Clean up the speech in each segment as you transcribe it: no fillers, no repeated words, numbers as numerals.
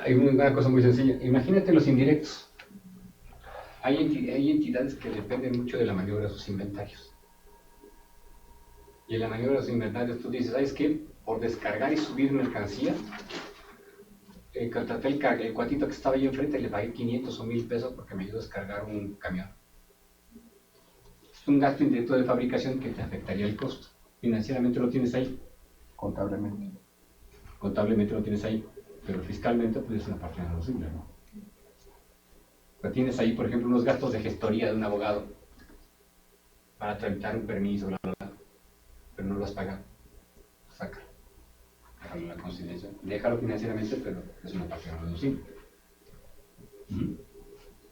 Hay una cosa muy sencilla. Imagínate los indirectos. Hay entidades que dependen mucho de la maniobra de sus inventarios. Y en la maniobra de los inventarios tú dices, ¿sabes qué? Por descargar y subir mercancía, contraté el cuatito que estaba ahí enfrente, le pagué 500 o 1000 pesos porque me ayudó a descargar un camión. Es un gasto indirecto de fabricación que te afectaría el costo. Financieramente lo tienes ahí. Contablemente. Contablemente lo tienes ahí, pero fiscalmente pues es una parte deducible, ¿no? Pero tienes ahí, por ejemplo, unos gastos de gestoría de un abogado para tramitar un permiso, bla, bla, bla, pero no lo has pagado. Sácalo. Déjalo en la conciliación. Déjalo financieramente, pero es una parte reducible.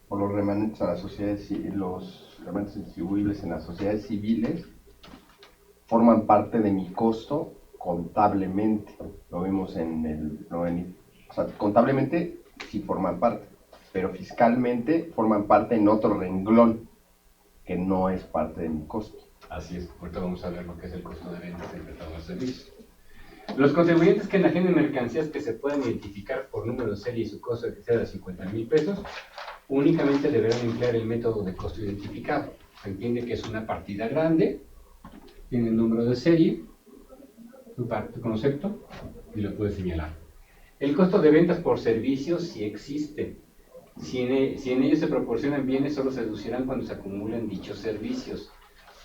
O los remanentes a las sociedades, los remanentes distribuibles en las sociedades civiles forman parte de mi costo contablemente. Lo vimos o sea, contablemente sí forman parte, pero fiscalmente forman parte en otro renglón que no es parte de mi costo. Así es, ahorita vamos a ver lo que es el costo de ventas entre todos los servicios. Los contribuyentes que enajenen mercancías que se puedan identificar por número de serie y su costo que sea de 50,000 pesos, únicamente deberán emplear el método de costo identificado. Se entiende que es una partida grande, tiene el número de serie, tu concepto, y lo puedes señalar. El costo de ventas por servicios sí existe. Si en ellos se proporcionan bienes, solo se deducirán cuando se acumulen dichos servicios.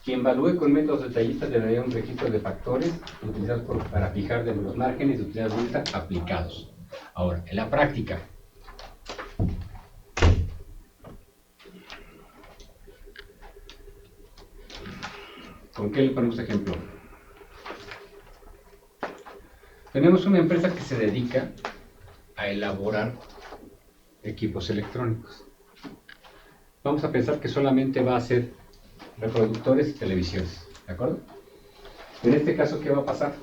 Quien evalúe con métodos detallistas debería un registro de factores utilizados para fijar de los márgenes de utilidad bruta aplicados. Ahora, en la práctica, ¿con qué le ponemos ejemplo? Tenemos una empresa que se dedica a elaborar equipos electrónicos. Vamos a pensar que solamente va a hacer reproductores y televisiones, ¿de acuerdo? En este caso, ¿qué va a pasar?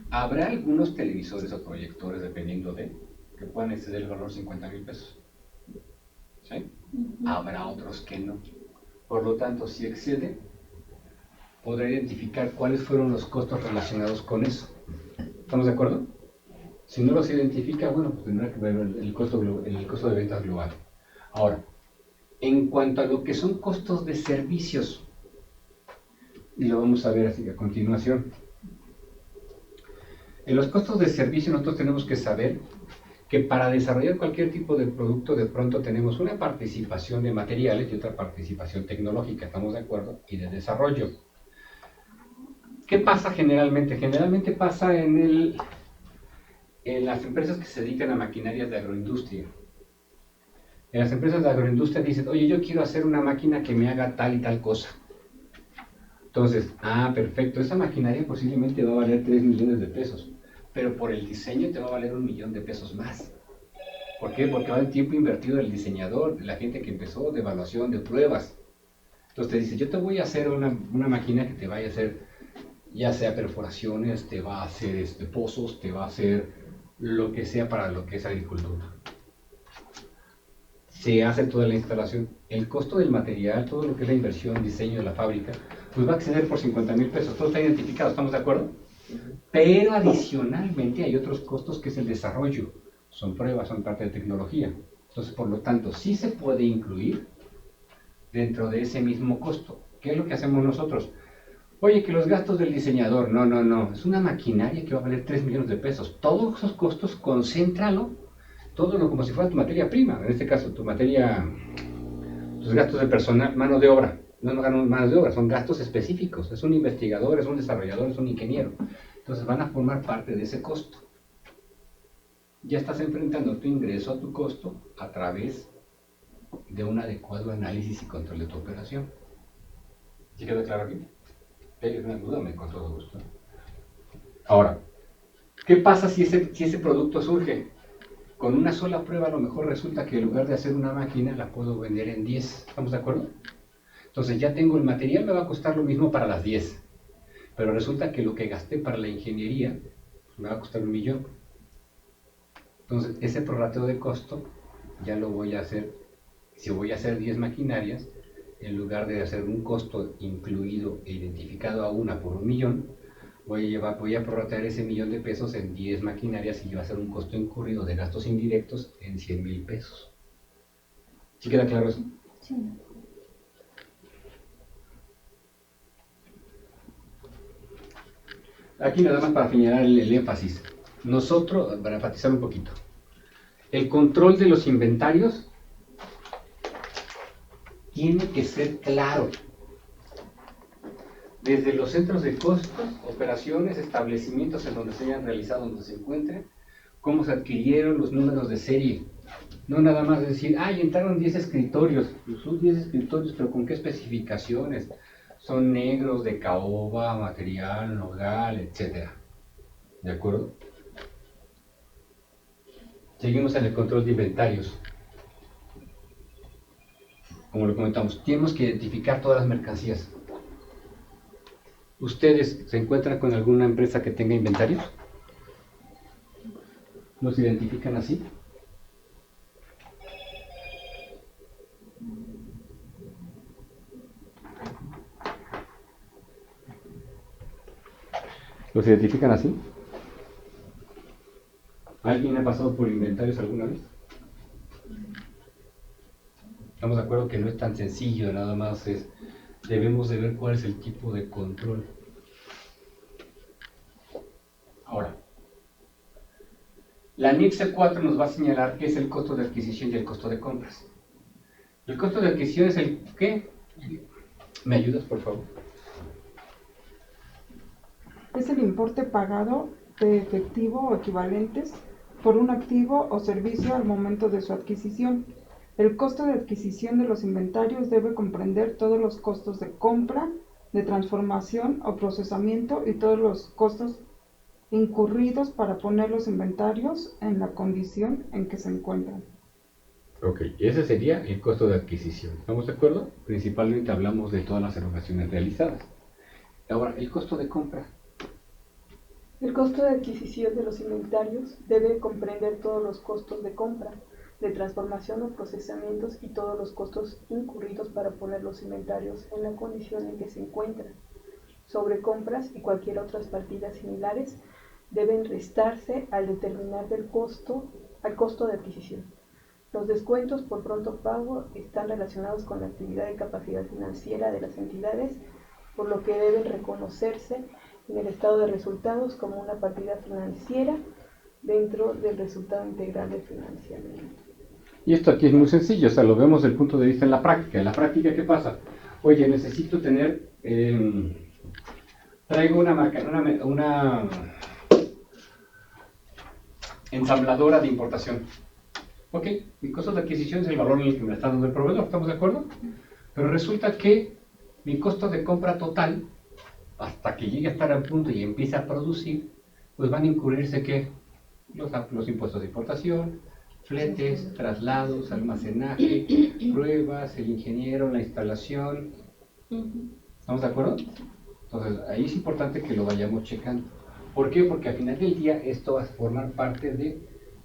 Habrá algunos televisores o proyectores, dependiendo de, que puedan exceder el valor de 50,000 pesos. ¿Sí? Habrá otros que no. Por lo tanto, si excede, podrá identificar cuáles fueron los costos relacionados con eso. ¿Estamos de acuerdo? Si no los identifica, bueno, pues tendrá que ver el costo de ventas global. Ahora, en cuanto a lo que son costos de servicios, y lo vamos a ver así a continuación. En los costos de servicio nosotros tenemos que saber que para desarrollar cualquier tipo de producto de pronto tenemos una participación de materiales y otra participación tecnológica, ¿estamos de acuerdo? Y de desarrollo. ¿Qué pasa generalmente? Generalmente pasa en las empresas que se dedican a maquinarias de agroindustria. En las empresas de agroindustria dicen, oye, yo quiero hacer una máquina que me haga tal y tal cosa. Entonces, perfecto, esa maquinaria posiblemente va a valer 3 millones de pesos, pero por el diseño te va a valer 1 millón de pesos más. ¿Por qué? Porque va el tiempo invertido del diseñador, de la gente que empezó, de evaluación, de pruebas. Entonces te dice, yo te voy a hacer una máquina que te vaya a hacer, ya sea perforaciones, te va a hacer pozos, te va a hacer lo que sea para lo que es agricultura. Se hace toda la instalación. El costo del material, todo lo que es la inversión, diseño de la fábrica, pues va a exceder por 50,000 pesos. Todo está identificado, ¿estamos de acuerdo? Pero adicionalmente hay otros costos que es el desarrollo. Son pruebas, son parte de tecnología. Entonces, por lo tanto, sí se puede incluir dentro de ese mismo costo. ¿Qué es lo que hacemos nosotros? Oye, que los gastos del diseñador, no. Es una maquinaria que va a valer 3 millones de pesos. Todos esos costos, concéntralo, todo como si fuera tu materia prima. En este caso, tus gastos de personal, mano de obra. No manos de obra, son gastos específicos. Es un investigador, es un desarrollador, es un ingeniero. Entonces van a formar parte de ese costo. Ya estás enfrentando tu ingreso a tu costo a través de un adecuado análisis y control de tu operación. ¿Sí queda claro aquí? Ayúdame con todo gusto. Ahora, ¿qué pasa si ese producto surge? Con una sola prueba a lo mejor resulta que en lugar de hacer una máquina la puedo vender en 10. ¿Estamos de acuerdo? Entonces ya tengo el material, me va a costar lo mismo para las 10. Pero resulta que lo que gasté para la ingeniería me va a costar 1 millón. Entonces ese prorrateo de costo ya lo voy a hacer. Si voy a hacer 10 maquinarias, en lugar de hacer un costo incluido e identificado a una por 1 millón, voy a prorratear ese $1,000,000 en 10 maquinarias y va a ser un costo incurrido de gastos indirectos en $100,000. ¿Sí queda claro eso? Sí. Aquí nada más para señalar el énfasis. Nosotros, para enfatizar un poquito, el control de los inventarios tiene que ser claro. Desde los centros de costos, operaciones, establecimientos en donde se hayan realizado, donde se encuentren, cómo se adquirieron los números de serie. No nada más decir, entraron 10 escritorios. Pues son 10 escritorios, pero ¿con qué especificaciones? Son negros, de caoba, material, nogal, etc. ¿De acuerdo? Seguimos en el control de inventarios. Como lo comentamos, tenemos que identificar todas las mercancías. ¿Ustedes se encuentran con alguna empresa que tenga inventarios? ¿Los identifican así? ¿Los identifican así? ¿Alguien ha pasado por inventarios alguna vez? Estamos de acuerdo que no es tan sencillo, nada más debemos de ver cuál es el tipo de control. Ahora, la anexo 4 nos va a señalar qué es el costo de adquisición y el costo de compras. El costo de adquisición es el ¿qué? ¿Me ayudas, por favor? Es el importe pagado de efectivo o equivalentes por un activo o servicio al momento de su adquisición. El costo de adquisición de los inventarios debe comprender todos los costos de compra, de transformación o procesamiento y todos los costos incurridos para poner los inventarios en la condición en que se encuentran. Ok, ese sería el costo de adquisición. ¿Estamos de acuerdo? Principalmente hablamos de todas las erogaciones realizadas. Ahora, el costo de compra. El costo de adquisición de los inventarios debe comprender todos los costos de compra, de transformación o procesamientos y todos los costos incurridos para poner los inventarios en la condición en que se encuentran. Sobrecompras y cualquier otras partidas similares deben restarse al determinar al costo de adquisición. Los descuentos por pronto pago están relacionados con la actividad de capacidad financiera de las entidades, por lo que deben reconocerse en el estado de resultados como una partida financiera dentro del resultado integral del financiamiento. Y esto aquí es muy sencillo, o sea, lo vemos desde el punto de vista en la práctica. En la práctica, ¿qué pasa? Oye, necesito tener, traigo una ensambladora de importación. Ok, mi costo de adquisición es el valor en el que me está dando el proveedor, ¿estamos de acuerdo? Pero resulta que mi costo de compra total, hasta que llegue a estar al punto y empiece a producir, pues van a incurrirse ¿qué? Los impuestos de importación, fletes, traslados, almacenaje, pruebas, el ingeniero, la instalación. ¿Estamos de acuerdo? Entonces, ahí es importante que lo vayamos checando. ¿Por qué? Porque al final del día esto va a formar parte de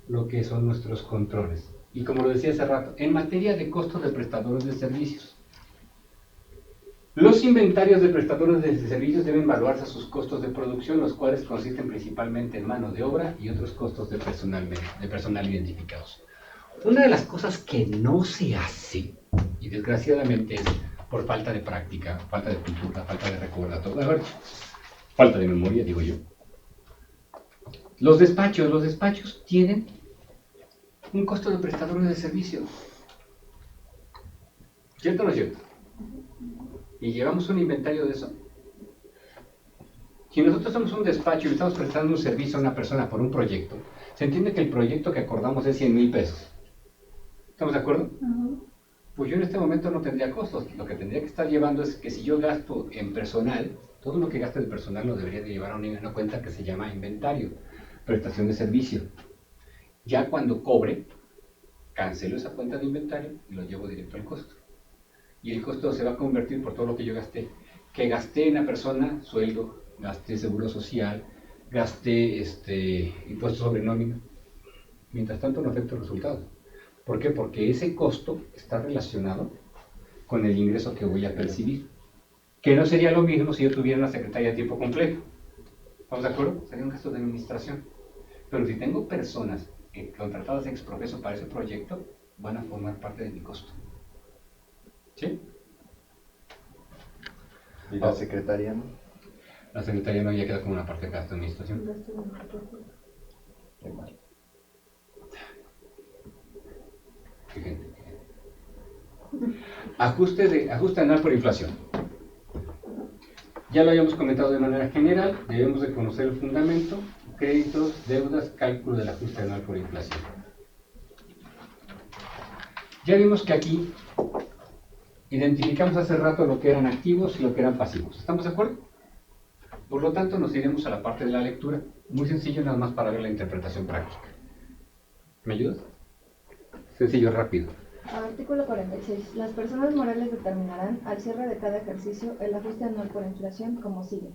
lo que son nuestros controles. Y como lo decía hace rato, en materia de costos de prestadores de servicios, los inventarios de prestadores de servicios deben evaluarse a sus costos de producción, los cuales consisten principalmente en mano de obra y otros costos de personal identificados. Una de las cosas que no se hace, y desgraciadamente es por falta de práctica, falta de cultura, falta de recordatorio, falta de memoria, digo yo. Los despachos tienen un costo de prestadores de servicios. ¿Cierto o no es cierto? Y llevamos un inventario de eso. Si nosotros somos un despacho y le estamos prestando un servicio a una persona por un proyecto, se entiende que el proyecto que acordamos es $100,000. ¿Estamos de acuerdo? Pues yo en este momento no tendría costos. Lo que tendría que estar llevando es que si yo gasto en personal, todo lo que gasto en personal lo debería de llevar a una cuenta que se llama inventario, prestación de servicio. Ya cuando cobre, cancelo esa cuenta de inventario y lo llevo directo al costo. Y el costo se va a convertir por todo lo que yo gasté. Que gasté en la persona, sueldo, gasté seguro social, gasté impuestos sobre nómina. Mientras tanto no afecta el resultado. ¿Por qué? Porque ese costo está relacionado con el ingreso que voy a percibir. Que no sería lo mismo si yo tuviera una secretaria a tiempo completo. ¿Estamos de acuerdo? Sería un gasto de administración. Pero si tengo personas contratadas ex profeso para ese proyecto, van a formar parte de mi costo. ¿Sí? ¿Y la secretaria, no? La secretaría no ya queda como una parte de gasto de administración. Gasto de administración. Qué mal. Fíjense. Ajuste anual por inflación. Ya lo habíamos comentado de manera general, debemos de conocer el fundamento, créditos, deudas, cálculo del ajuste anual por inflación. Ya vimos que aquí identificamos hace rato lo que eran activos y lo que eran pasivos. ¿Estamos de acuerdo? Por lo tanto, nos iremos a la parte de la lectura. Muy sencillo, nada más para ver la interpretación práctica. ¿Me ayudas? Sencillo, rápido. Artículo 46. Las personas morales determinarán, al cierre de cada ejercicio, el ajuste anual por inflación como sigue.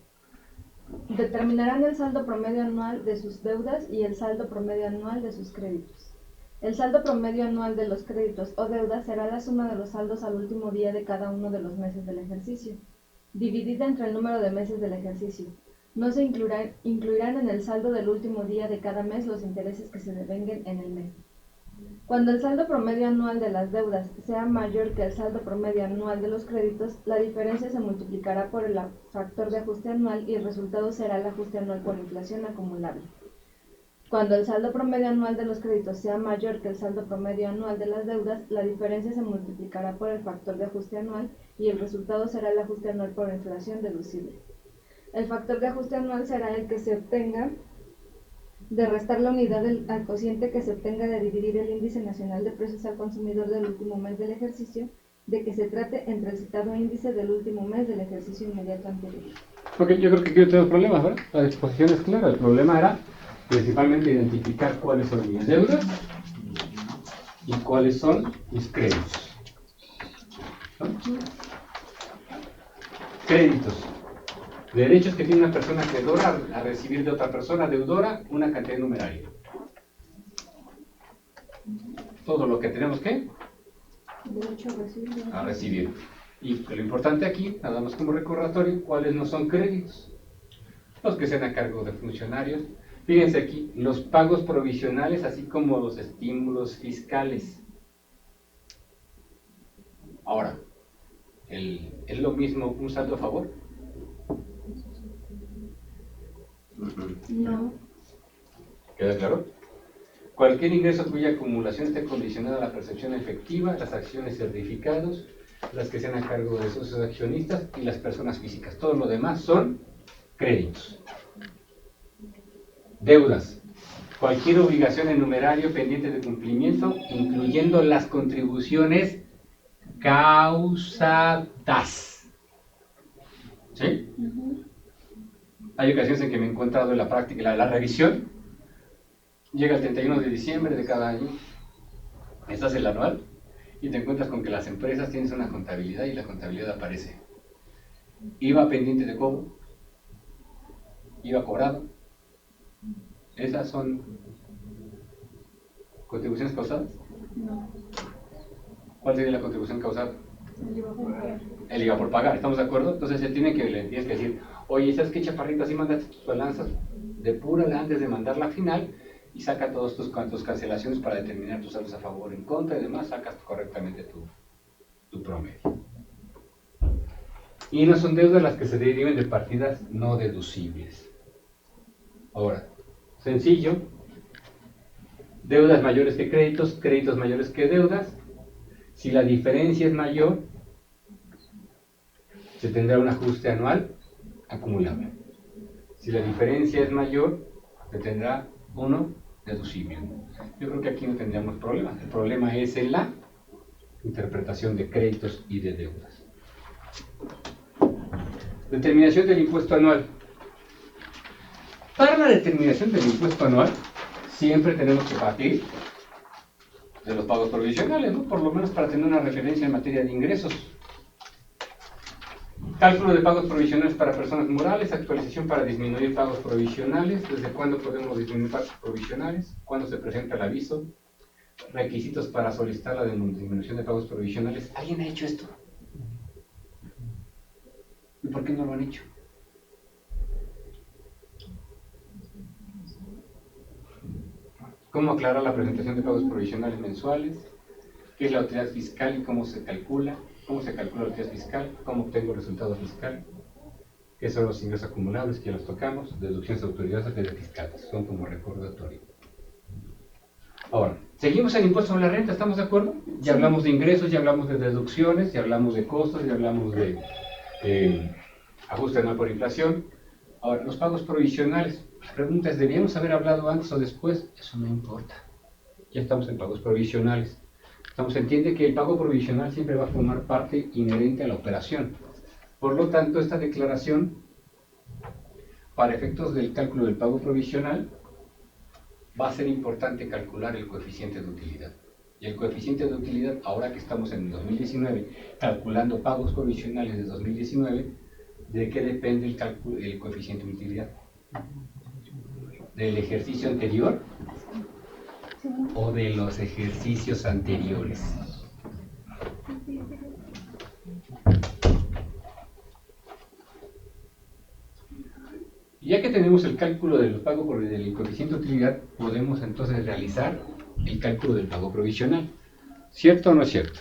Determinarán el saldo promedio anual de sus deudas y el saldo promedio anual de sus créditos. El saldo promedio anual de los créditos o deudas será la suma de los saldos al último día de cada uno de los meses del ejercicio, dividida entre el número de meses del ejercicio. No se incluirán en el saldo del último día de cada mes los intereses que se devenguen en el mes. Cuando el saldo promedio anual de las deudas sea mayor que el saldo promedio anual de los créditos, la diferencia se multiplicará por el factor de ajuste anual y el resultado será el ajuste anual por inflación acumulable. Cuando el saldo promedio anual de los créditos sea mayor que el saldo promedio anual de las deudas, la diferencia se multiplicará por el factor de ajuste anual y el resultado será el ajuste anual por inflación deducible. El factor de ajuste anual será el que se obtenga de restar la unidad al cociente que se obtenga de dividir el índice nacional de precios al consumidor del último mes del ejercicio, de que se trate entre el citado índice del último mes del ejercicio inmediato anterior. Ok, yo creo que aquí no tenemos problemas, ¿verdad? La exposición es clara. El problema era principalmente identificar cuáles son mis deudas y cuáles son mis créditos. ¿No? Créditos. Derechos que tiene una persona acreedora a recibir de otra persona deudora una cantidad numeraria. Todo lo que tenemos que Derecho a recibir. a recibir. Y lo importante aquí, nada más como recordatorio, cuáles no son créditos. Los que sean a cargo de funcionarios. Fíjense aquí, los pagos provisionales, así como los estímulos fiscales. Ahora, ¿es lo mismo un saldo a favor? No. ¿Queda claro? Cualquier ingreso cuya acumulación esté condicionada a la percepción efectiva, las acciones certificados, las que sean a cargo de sus accionistas y las personas físicas. Todo lo demás son créditos. Deudas. Cualquier obligación en numerario pendiente de cumplimiento, incluyendo las contribuciones causadas. ¿Sí? Hay ocasiones en que me he encontrado en la práctica, la revisión, llega el 31 de diciembre de cada año, estás el anual, y te encuentras con que las empresas tienen una contabilidad y la contabilidad aparece. IVA pendiente de cobro, IVA cobrado. ¿Esas son contribuciones causadas? No. ¿Cuál sería la contribución causada? El IVA por pagar. El IVA por pagar, ¿estamos de acuerdo? Entonces le tienes que decir, oye, ¿sabes qué, chaparrito? Así mandaste tus balanzas, depúrala antes de mandarla final y saca todos tus cancelaciones para determinar tus saldos a favor, en contra y demás, sacas correctamente tu promedio. Y no son deudas las que se deriven de partidas no deducibles. Ahora, sencillo, deudas mayores que créditos, créditos mayores que deudas. Si la diferencia es mayor, se tendrá un ajuste anual acumulable. Si la diferencia es mayor, se tendrá uno deducible. Yo creo que aquí no tendríamos problemas. El problema es en la interpretación de créditos y de deudas. Determinación del impuesto anual. Para la determinación del impuesto anual, siempre tenemos que partir de los pagos provisionales, ¿no? Por lo menos para tener una referencia en materia de ingresos. Cálculo de pagos provisionales para personas morales, actualización para disminuir pagos provisionales, desde cuándo podemos disminuir pagos provisionales, cuándo se presenta el aviso, requisitos para solicitar la disminución de pagos provisionales. ¿Alguien ha hecho esto? ¿Y por qué no lo han hecho? cómo aclarar la presentación de pagos provisionales mensuales, qué es la utilidad fiscal y cómo se calcula la utilidad fiscal, cómo obtengo el resultado fiscal, qué son los ingresos acumulables, que los tocamos, deducciones de autoridades fiscales, son como recordatorio. Ahora, seguimos en impuesto sobre la renta, ¿estamos de acuerdo? Ya hablamos de ingresos, ya hablamos de deducciones, ya hablamos de costos, ya hablamos de ajuste anual por inflación. Ahora, los pagos provisionales. La pregunta es, ¿debíamos haber hablado antes o después? Eso no importa. Ya estamos en pagos provisionales. Se entiende que el pago provisional siempre va a formar parte inherente a la operación. Por lo tanto, esta declaración, para efectos del cálculo del pago provisional, va a ser importante calcular el coeficiente de utilidad. Y el coeficiente de utilidad, ahora que estamos en 2019, calculando pagos provisionales de 2019, ¿de qué depende el coeficiente de utilidad? ¿Del ejercicio anterior o de los ejercicios anteriores? Ya que tenemos el cálculo del pago del coeficiente de utilidad, podemos entonces realizar el cálculo del pago provisional. ¿Cierto o no es cierto?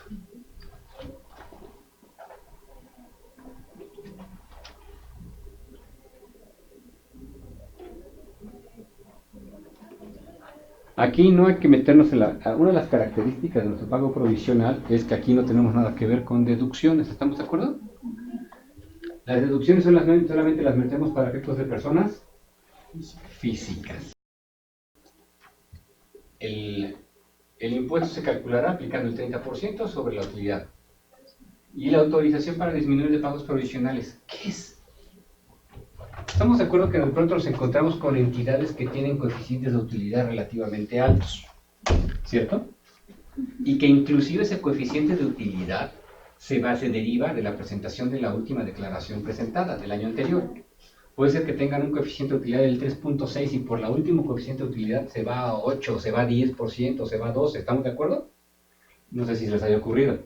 Aquí no hay que meternos en una de las características de nuestro pago provisional es que aquí no tenemos nada que ver con deducciones. ¿Estamos de acuerdo? Las deducciones solamente las metemos para efectos de personas físicas. El impuesto se calculará aplicando el 30% sobre la utilidad. Y la autorización para disminuir de pagos provisionales, ¿qué es? Estamos de acuerdo que de pronto nos encontramos con entidades que tienen coeficientes de utilidad relativamente altos, ¿cierto? Y que inclusive ese coeficiente de utilidad se deriva de la presentación de la última declaración presentada del año anterior. Puede ser que tengan un coeficiente de utilidad del 3.6 y por la última coeficiente de utilidad se va a 8, se va a 10%, se va a 12%, ¿estamos de acuerdo? No sé si se les haya ocurrido.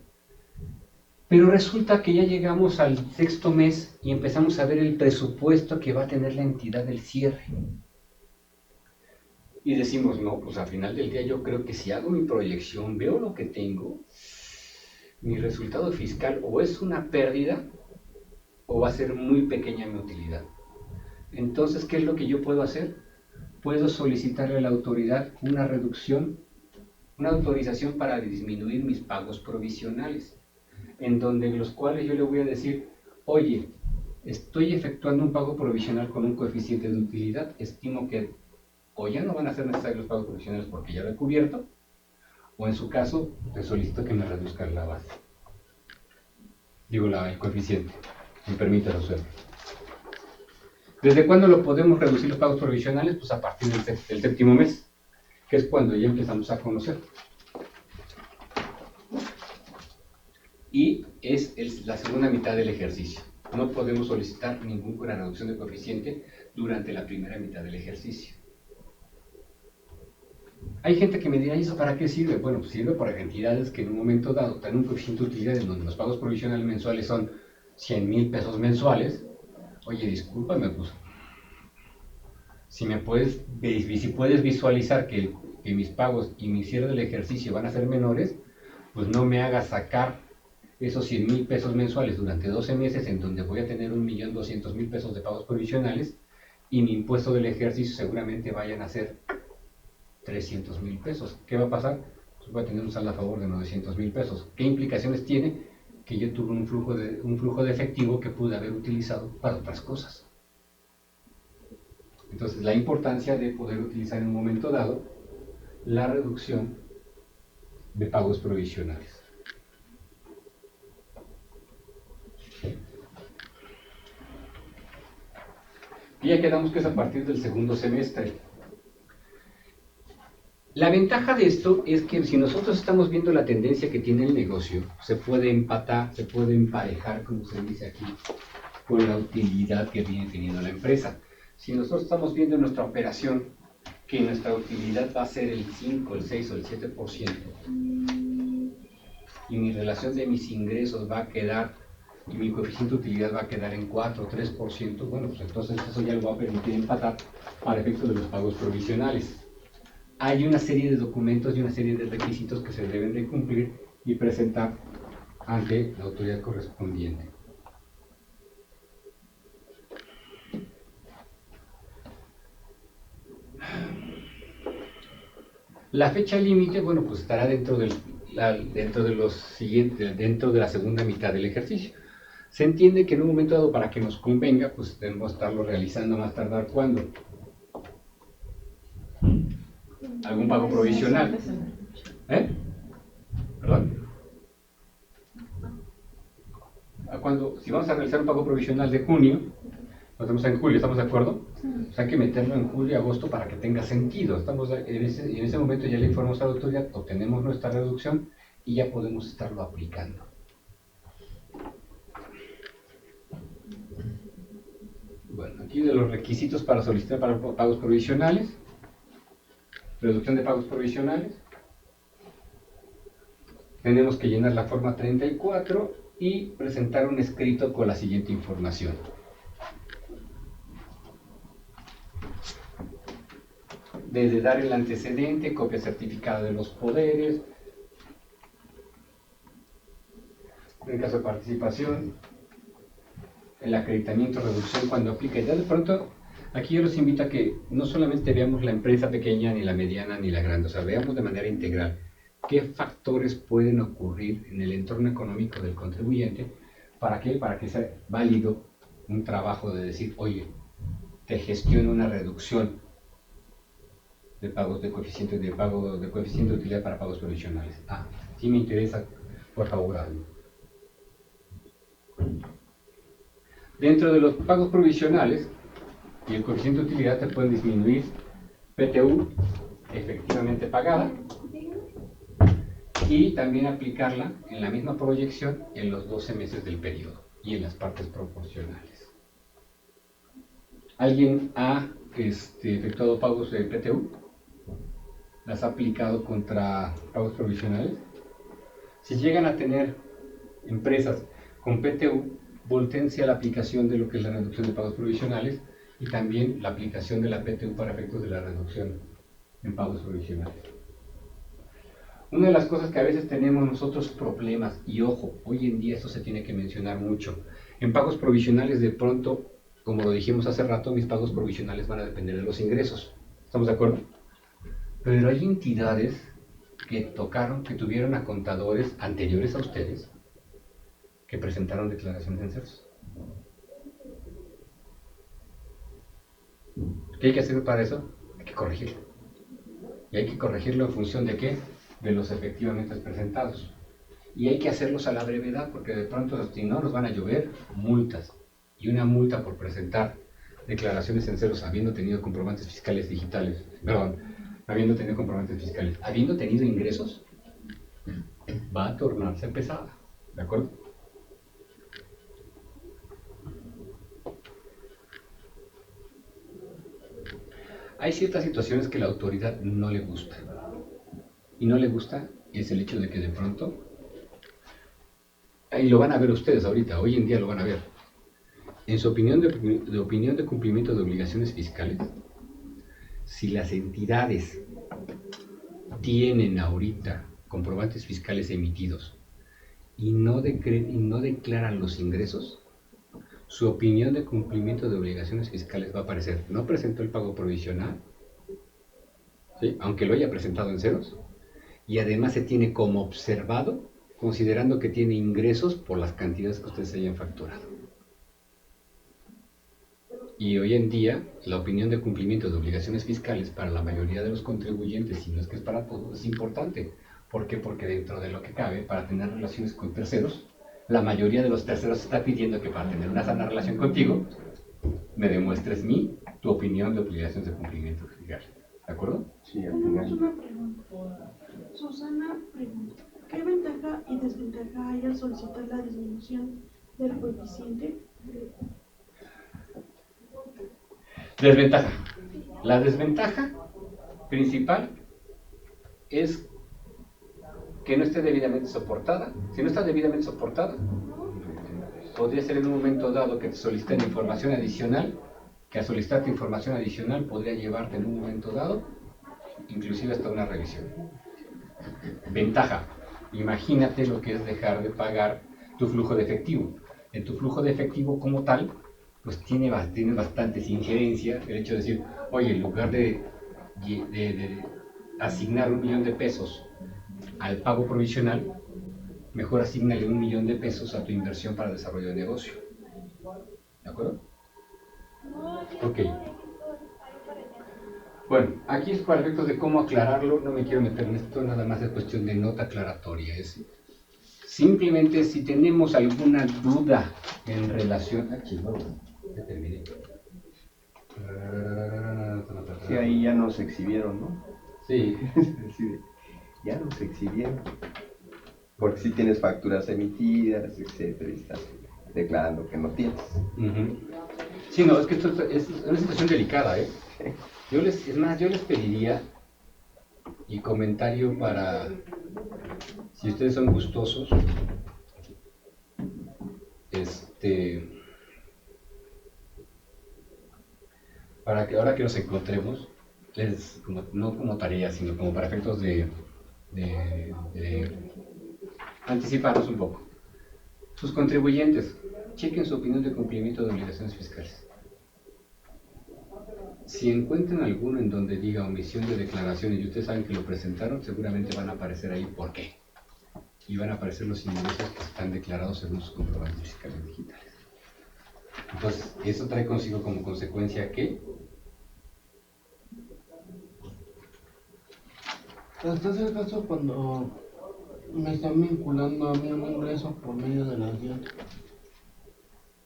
Pero resulta que ya llegamos al sexto mes y empezamos a ver el presupuesto que va a tener la entidad del cierre. Y decimos, no, pues al final del día yo creo que si hago mi proyección, veo lo que tengo, mi resultado fiscal o es una pérdida o va a ser muy pequeña mi utilidad. Entonces, ¿qué es lo que yo puedo hacer? Puedo solicitarle a la autoridad una reducción, una autorización para disminuir mis pagos provisionales, en los cuales yo le voy a decir, oye, estoy efectuando un pago provisional con un coeficiente de utilidad, estimo que o ya no van a ser necesarios los pagos provisionales porque ya lo he cubierto, o en su caso, te solicito que me reduzcan la base. Digo, el coeficiente, me permite hacerlo. ¿Desde cuándo lo podemos reducir los pagos provisionales? Pues a partir del séptimo mes, que es cuando ya empezamos a conocer. Y es la segunda mitad del ejercicio. No podemos solicitar ninguna reducción de coeficiente durante la primera mitad del ejercicio. Hay gente que me dirá, ¿y eso para qué sirve? Bueno, pues sirve para entidades que en un momento dado tienen un coeficiente de utilidad en donde los pagos provisionales mensuales son 100,000 pesos mensuales. Oye, discúlpame, pues, si puedes visualizar que mis pagos y mi cierre del ejercicio van a ser menores, pues no me hagas sacar esos 100,000 pesos mensuales durante 12 meses en donde voy a tener 1,200,000 pesos de pagos provisionales y mi impuesto del ejercicio seguramente vayan a ser 300,000 pesos. ¿Qué va a pasar? Pues voy a tener un saldo a favor de 900,000 pesos. ¿Qué implicaciones tiene? Que yo tuve un flujo de efectivo que pude haber utilizado para otras cosas. Entonces, la importancia de poder utilizar en un momento dado la reducción de pagos provisionales. Y ya quedamos que es a partir del segundo semestre. La ventaja de esto es que si nosotros estamos viendo la tendencia que tiene el negocio, se puede empatar, se puede emparejar, como se dice aquí, con la utilidad que viene teniendo la empresa. Si nosotros estamos viendo en nuestra operación que nuestra utilidad va a ser el 5, el 6 o el 7%, y mi relación de mis ingresos va a quedar, y mi coeficiente de utilidad va a quedar en 4 o 3%, bueno, pues entonces eso ya lo va a permitir empatar para efectos de los pagos provisionales. hay una serie de documentos y una serie de requisitos que se deben de cumplir y presentar ante la autoridad correspondiente. La fecha límite, bueno, pues estará dentro de los siguientes, dentro de la segunda mitad del ejercicio. Se entiende que en un momento dado, para que nos convenga, pues debemos estarlo realizando más tardar cuando. ¿Algún pago provisional? ¿Perdón? ¿A cuándo? Si vamos a realizar un pago provisional de junio, lo hacemos en julio, ¿estamos de acuerdo? Pues hay que meterlo en julio y agosto para que tenga sentido. En ese momento ya le informamos a la autoridad, obtenemos nuestra reducción y ya podemos estarlo aplicando. Bueno, aquí de los requisitos para solicitar para pagos provisionales, reducción de pagos provisionales, tenemos que llenar la forma 34 y presentar un escrito con la siguiente información. Desde dar el antecedente, copia certificada de los poderes, en caso de participación, el acreditamiento, reducción cuando aplica. Ya de pronto, aquí yo los invito a que no solamente veamos la empresa pequeña, ni la mediana, ni la grande, o sea, veamos de manera integral qué factores pueden ocurrir en el entorno económico del contribuyente. ¿Para qué? Para que sea válido un trabajo de decir, oye, te gestiono una reducción de pagos de coeficiente de utilidad para pagos provisionales. Ah, si me interesa, por favor, hazlo. Dentro de los pagos provisionales y el coeficiente de utilidad te pueden disminuir PTU efectivamente pagada y también aplicarla en la misma proyección en los 12 meses del periodo y en las partes proporcionales. ¿Alguien ha efectuado pagos de PTU? ¿Las ha aplicado contra pagos provisionales? Si llegan a tener empresas con PTU, voltense a la aplicación de lo que es la reducción de pagos provisionales y también la aplicación de la PTU para efectos de la reducción en pagos provisionales. Una de las cosas que a veces tenemos nosotros problemas, y ojo, hoy en día esto se tiene que mencionar mucho, en pagos provisionales de pronto, como lo dijimos hace rato, mis pagos provisionales van a depender de los ingresos. ¿Estamos de acuerdo? Pero hay entidades que tuvieron a contadores anteriores a ustedes que presentaron declaraciones en ceros. ¿Qué hay que hacer para eso? Hay que corregirlo. Y hay que corregirlo en función de qué? De los efectivamente presentados. Y hay que hacerlos a la brevedad, porque de pronto, si no, nos van a llover multas. Y una multa por presentar declaraciones en ceros habiendo tenido comprobantes fiscales digitales, habiendo tenido comprobantes fiscales, habiendo tenido ingresos, va a tornarse pesada. ¿De acuerdo? Hay ciertas situaciones que a la autoridad no le gusta. Y no le gusta es el hecho de que de pronto, y lo van a ver ustedes ahorita, hoy en día lo van a ver, en su opinión de cumplimiento de obligaciones fiscales, si las entidades tienen ahorita comprobantes fiscales emitidos y no declaran los ingresos, su opinión de cumplimiento de obligaciones fiscales va a aparecer, no presentó el pago provisional, ¿sí? Aunque lo haya presentado en ceros, y además se tiene como observado, considerando que tiene ingresos por las cantidades que ustedes hayan facturado. Y hoy en día, la opinión de cumplimiento de obligaciones fiscales para la mayoría de los contribuyentes, si no es que es para todos, es importante. ¿Por qué? Porque dentro de lo que cabe, para tener relaciones con terceros, la mayoría de los terceros está pidiendo que para tener una sana relación contigo, me demuestres tu opinión de obligaciones de cumplimiento fiscal. ¿De acuerdo? Sí, al Tenemos final. una pregunta. Susana pregunta, ¿qué ventaja y desventaja hay al solicitar la disminución del coeficiente? Desventaja. La desventaja principal es que no esté debidamente soportada. Si no está debidamente soportada, podría ser en un momento dado que te soliciten información adicional, que a solicitarte información adicional podría llevarte en un momento dado inclusive hasta una revisión. Ventaja, imagínate lo que es dejar de pagar tu flujo de efectivo. En tu flujo de efectivo como tal, pues tiene bastantes injerencias el hecho de decir, oye, en lugar de asignar 1 millón de pesos al pago provisional, mejor asignale 1 millón de pesos a tu inversión para desarrollo de negocio. ¿De acuerdo? Ok. Bueno, aquí es para efectos de cómo aclararlo, no me quiero meter en esto, nada más es cuestión de nota aclaratoria. Simplemente si tenemos alguna duda en relación... Ah, chido, ya terminé. Sí, ahí ya nos exhibieron, ¿no? Sí. Sí, ya nos exhibieron. Porque si tienes facturas emitidas, etcétera, y estás declarando que no tienes. Sí, no, es que esto es una situación delicada, ¿eh? Yo les pediría, y comentario para, si ustedes son gustosos, para que ahora que nos encontremos, no como tarea, sino como para efectos de anticiparnos un poco. Sus contribuyentes, chequen su opinión de cumplimiento de obligaciones fiscales. Si encuentran alguno en donde diga omisión de declaraciones y ustedes saben que lo presentaron, seguramente van a aparecer ahí por qué. Y van a aparecer los ingresos que están declarados según sus comprobantes fiscales digitales. Entonces, eso trae consigo como consecuencia que... Hasta ese caso cuando me están vinculando a mí un ingreso por medio de las dietas.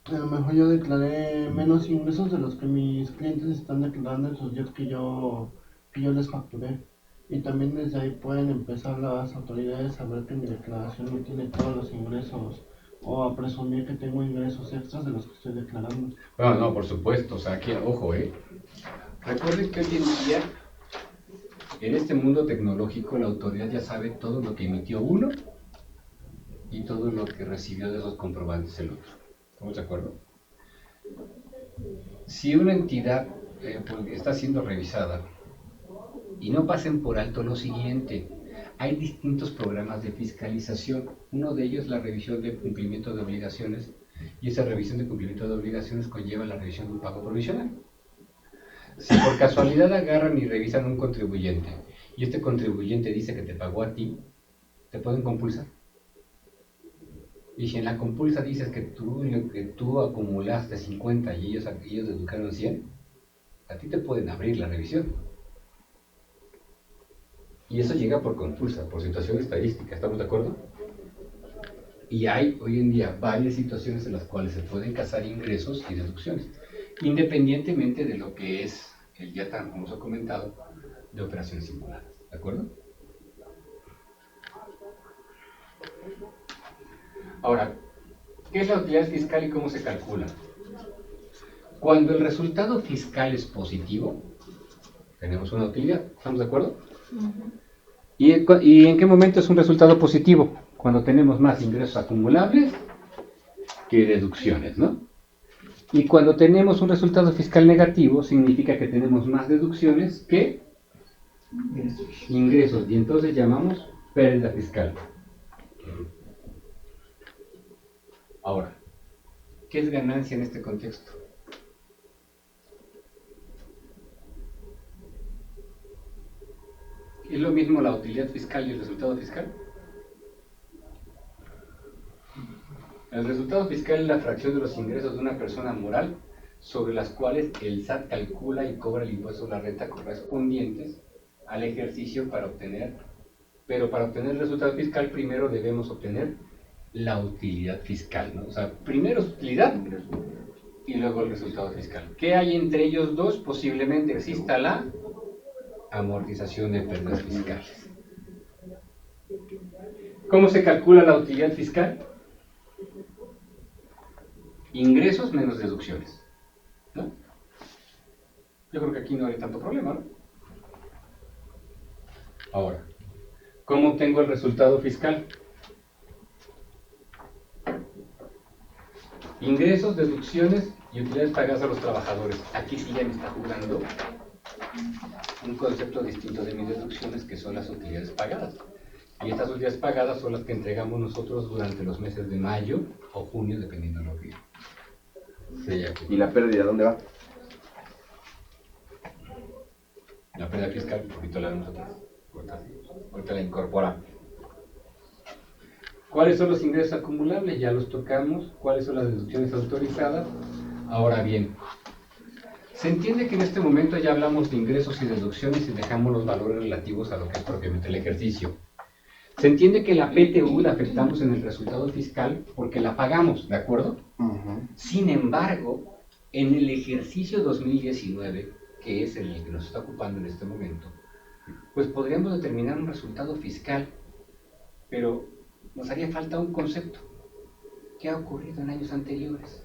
A lo mejor yo declaré menos ingresos de los que mis clientes están declarando en sus días que yo les facturé. Y también desde ahí pueden empezar las autoridades a ver que mi declaración no tiene todos los ingresos o a presumir que tengo ingresos extras de los que estoy declarando. Bueno, no, por supuesto, o sea, aquí, ojo, recuerden que hoy en día, en este mundo tecnológico, la autoridad ya sabe todo lo que emitió uno y todo lo que recibió de esos comprobantes el otro. ¿Estamos de acuerdo? Si una entidad está siendo revisada, y no pasen por alto lo siguiente, hay distintos programas de fiscalización. Uno de ellos es la revisión de cumplimiento de obligaciones, y esa revisión de cumplimiento de obligaciones conlleva la revisión de un pago provisional. Si por casualidad agarran y revisan un contribuyente, y este contribuyente dice que te pagó a ti, te pueden compulsar. Y si en la compulsa dices que tú acumulaste 50 y ellos dedujeron 100, a ti te pueden abrir la revisión. Y eso llega por compulsa, por situación estadística, ¿estamos de acuerdo? Y hay hoy en día varias situaciones en las cuales se pueden casar ingresos y deducciones, independientemente de lo que es el ya tan famoso comentado de operaciones simuladas, ¿de acuerdo? Ahora, ¿qué es la utilidad fiscal y cómo se calcula? Cuando el resultado fiscal es positivo, tenemos una utilidad, ¿estamos de acuerdo? ¿Y en qué momento es un resultado positivo? Cuando tenemos más ingresos acumulables que deducciones, ¿no? Y cuando tenemos un resultado fiscal negativo, significa que tenemos más deducciones que ingresos, y entonces llamamos pérdida fiscal. Ahora, ¿qué es ganancia en este contexto? ¿Es lo mismo la utilidad fiscal y el resultado fiscal? El resultado fiscal es la fracción de los ingresos de una persona moral sobre las cuales el SAT calcula y cobra el impuesto a la renta correspondientes al ejercicio pero para obtener el resultado fiscal primero debemos obtener la utilidad fiscal, ¿no? O sea, primero es utilidad y luego el resultado fiscal. ¿Qué hay entre ellos dos? Posiblemente exista la amortización de pérdidas fiscales. ¿Cómo se calcula la utilidad fiscal? Ingresos menos deducciones, ¿no? Yo creo que aquí no hay tanto problema, ¿no? Ahora, ¿cómo obtengo el resultado fiscal? Ingresos, deducciones y utilidades pagadas a los trabajadores. Aquí sí ya me está jugando un concepto distinto de mis deducciones, que son las utilidades pagadas. Y estas utilidades pagadas son las que entregamos nosotros durante los meses de mayo o junio, dependiendo de lo que sea. ¿Y la pérdida dónde va? La pérdida fiscal, un poquito la vemos atrás. Ahorita la incorporamos. ¿Cuáles son los ingresos acumulables? Ya los tocamos. ¿Cuáles son las deducciones autorizadas? Ahora bien, se entiende que en este momento ya hablamos de ingresos y deducciones y dejamos los valores relativos a lo que es propiamente el ejercicio. Se entiende que la PTU la afectamos en el resultado fiscal porque la pagamos, ¿de acuerdo? Sin embargo, en el ejercicio 2019, que es el que nos está ocupando en este momento, pues podríamos determinar un resultado fiscal, pero nos haría falta un concepto. ¿Qué ha ocurrido en años anteriores?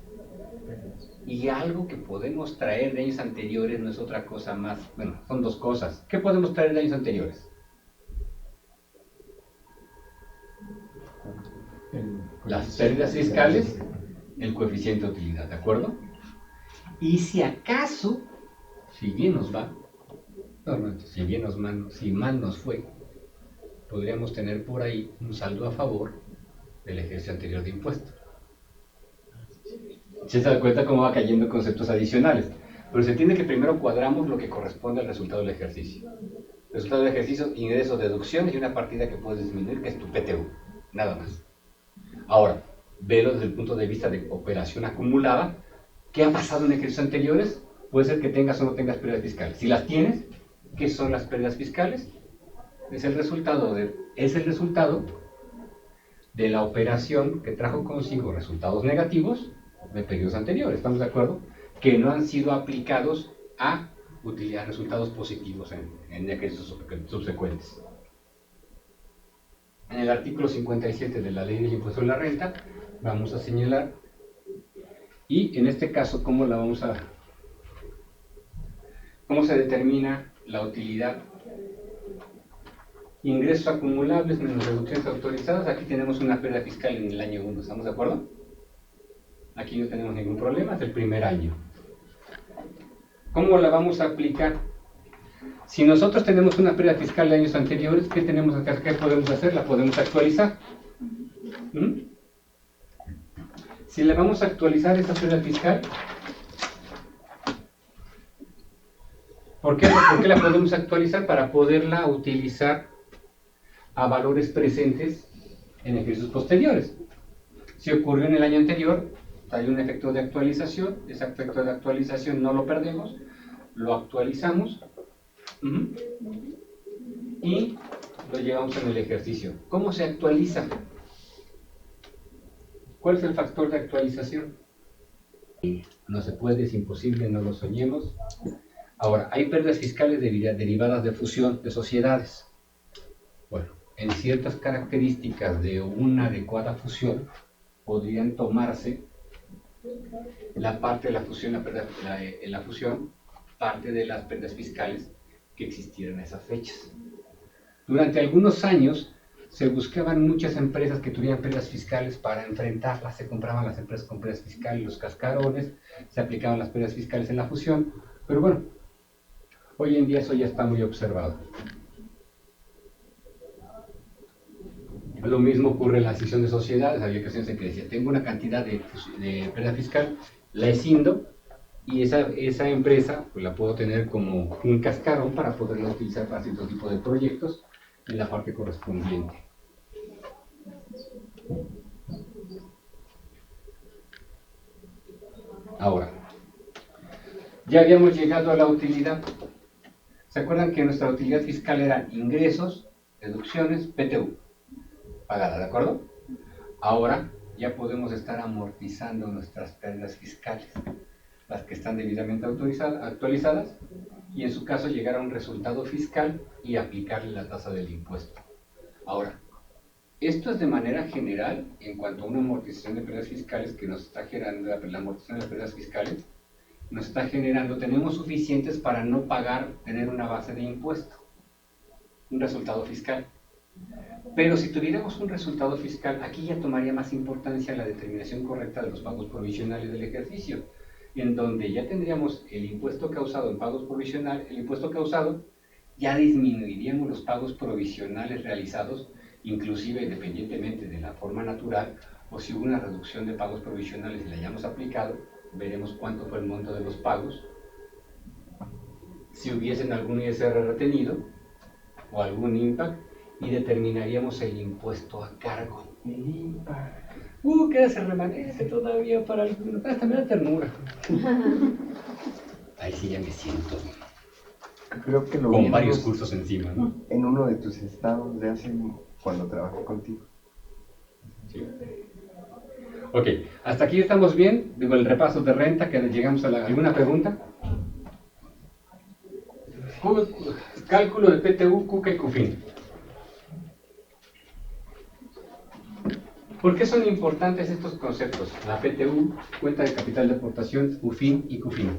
Y algo que podemos traer de años anteriores no es otra cosa más, bueno, son dos cosas. ¿Qué podemos traer de años anteriores? Las pérdidas fiscales, el coeficiente de utilidad, ¿de acuerdo? Y si acaso, si bien nos va, normalmente, si mal nos fue, podríamos tener por ahí un saldo a favor del ejercicio anterior de impuesto. Se da cuenta cómo va cayendo conceptos adicionales, pero se entiende que primero cuadramos lo que corresponde al resultado del ejercicio. El resultado del ejercicio, ingresos, deducciones y una partida que puedes disminuir, que es tu PTU, nada más. Ahora, velo desde el punto de vista de operación acumulada. ¿Qué ha pasado en ejercicios anteriores? Puede ser que tengas o no tengas pérdidas fiscales. Si las tienes, ¿qué son las pérdidas fiscales? Es el resultado de la operación que trajo consigo resultados negativos de periodos anteriores. ¿Estamos de acuerdo? Que no han sido aplicados a utilizar resultados positivos en ejercicios subsecuentes. En el artículo 57 de la Ley del Impuesto de la Renta vamos a señalar, y en este caso, ¿cómo se determina la utilidad? Ingresos acumulables menos deducciones autorizadas. Aquí tenemos una pérdida fiscal en el año 1, ¿estamos de acuerdo? Aquí no tenemos ningún problema, es el primer año. ¿Cómo la vamos a aplicar? Si nosotros tenemos una pérdida fiscal de años anteriores, ¿qué tenemos que hacer? ¿Qué podemos hacer? La podemos actualizar. Si le vamos a actualizar esa pérdida fiscal, ¿por qué la podemos actualizar? Para poderla utilizar a valores presentes en ejercicios posteriores. Si ocurrió en el año anterior, hay un efecto de actualización. Ese efecto de actualización no lo perdemos, lo actualizamos y lo llevamos en el ejercicio. ¿Cómo se actualiza? ¿Cuál es el factor de actualización? No se puede, es imposible, no lo soñemos. Ahora, hay pérdidas fiscales derivadas de fusión de sociedades. Bueno, en ciertas características de una adecuada fusión podrían tomarse la parte de la fusión, la fusión, parte de las pérdidas fiscales que existieron en esas fechas. Durante algunos años se buscaban muchas empresas que tuvieran pérdidas fiscales para enfrentarlas. Se compraban las empresas con pérdidas fiscales, los cascarones, se aplicaban las pérdidas fiscales en la fusión, pero bueno, hoy en día eso ya está muy observado. Lo mismo ocurre en la escisión de sociedades. Había ocasiones en que decía, tengo una cantidad de pérdida fiscal, la escindo, y esa empresa pues, la puedo tener como un cascarón para poderla utilizar para cierto tipo de proyectos en la parte correspondiente. Ahora, ya habíamos llegado a la utilidad. ¿Se acuerdan que nuestra utilidad fiscal era ingresos, deducciones, PTU? Pagada, ¿de acuerdo? Ahora ya podemos estar amortizando nuestras pérdidas fiscales, las que están debidamente actualizadas, y en su caso llegar a un resultado fiscal y aplicarle la tasa del impuesto. Ahora, esto es de manera general en cuanto a una amortización de pérdidas fiscales que nos está generando, la amortización de las pérdidas fiscales nos está generando, tenemos suficientes para no pagar, tener una base de impuesto, un resultado fiscal. Pero si tuviéramos un resultado fiscal, aquí ya tomaría más importancia la determinación correcta de los pagos provisionales del ejercicio, en donde ya tendríamos el impuesto causado en pagos provisionales, el impuesto causado ya disminuiríamos los pagos provisionales realizados, inclusive independientemente de la forma natural, o si hubo una reducción de pagos provisionales y la hayamos aplicado, veremos cuánto fue el monto de los pagos, si hubiesen algún ISR retenido o algún impact, y determinaríamos el impuesto a cargo. El IMPA. Que se remanece todavía para algunos. También la ternura. Ahí sí ya me siento Creo que lo con vimos varios cursos encima, ¿no? en uno de tus estados de hace cuando trabajé contigo. Sí. Ok, hasta aquí estamos bien. Digo, el repaso de renta, que llegamos a ¿alguna pregunta? Cálculo de PTU, CUCA y CUFIN. ¿Por qué son importantes estos conceptos? La PTU, cuenta de capital de aportación, CUFIN y CUFIN.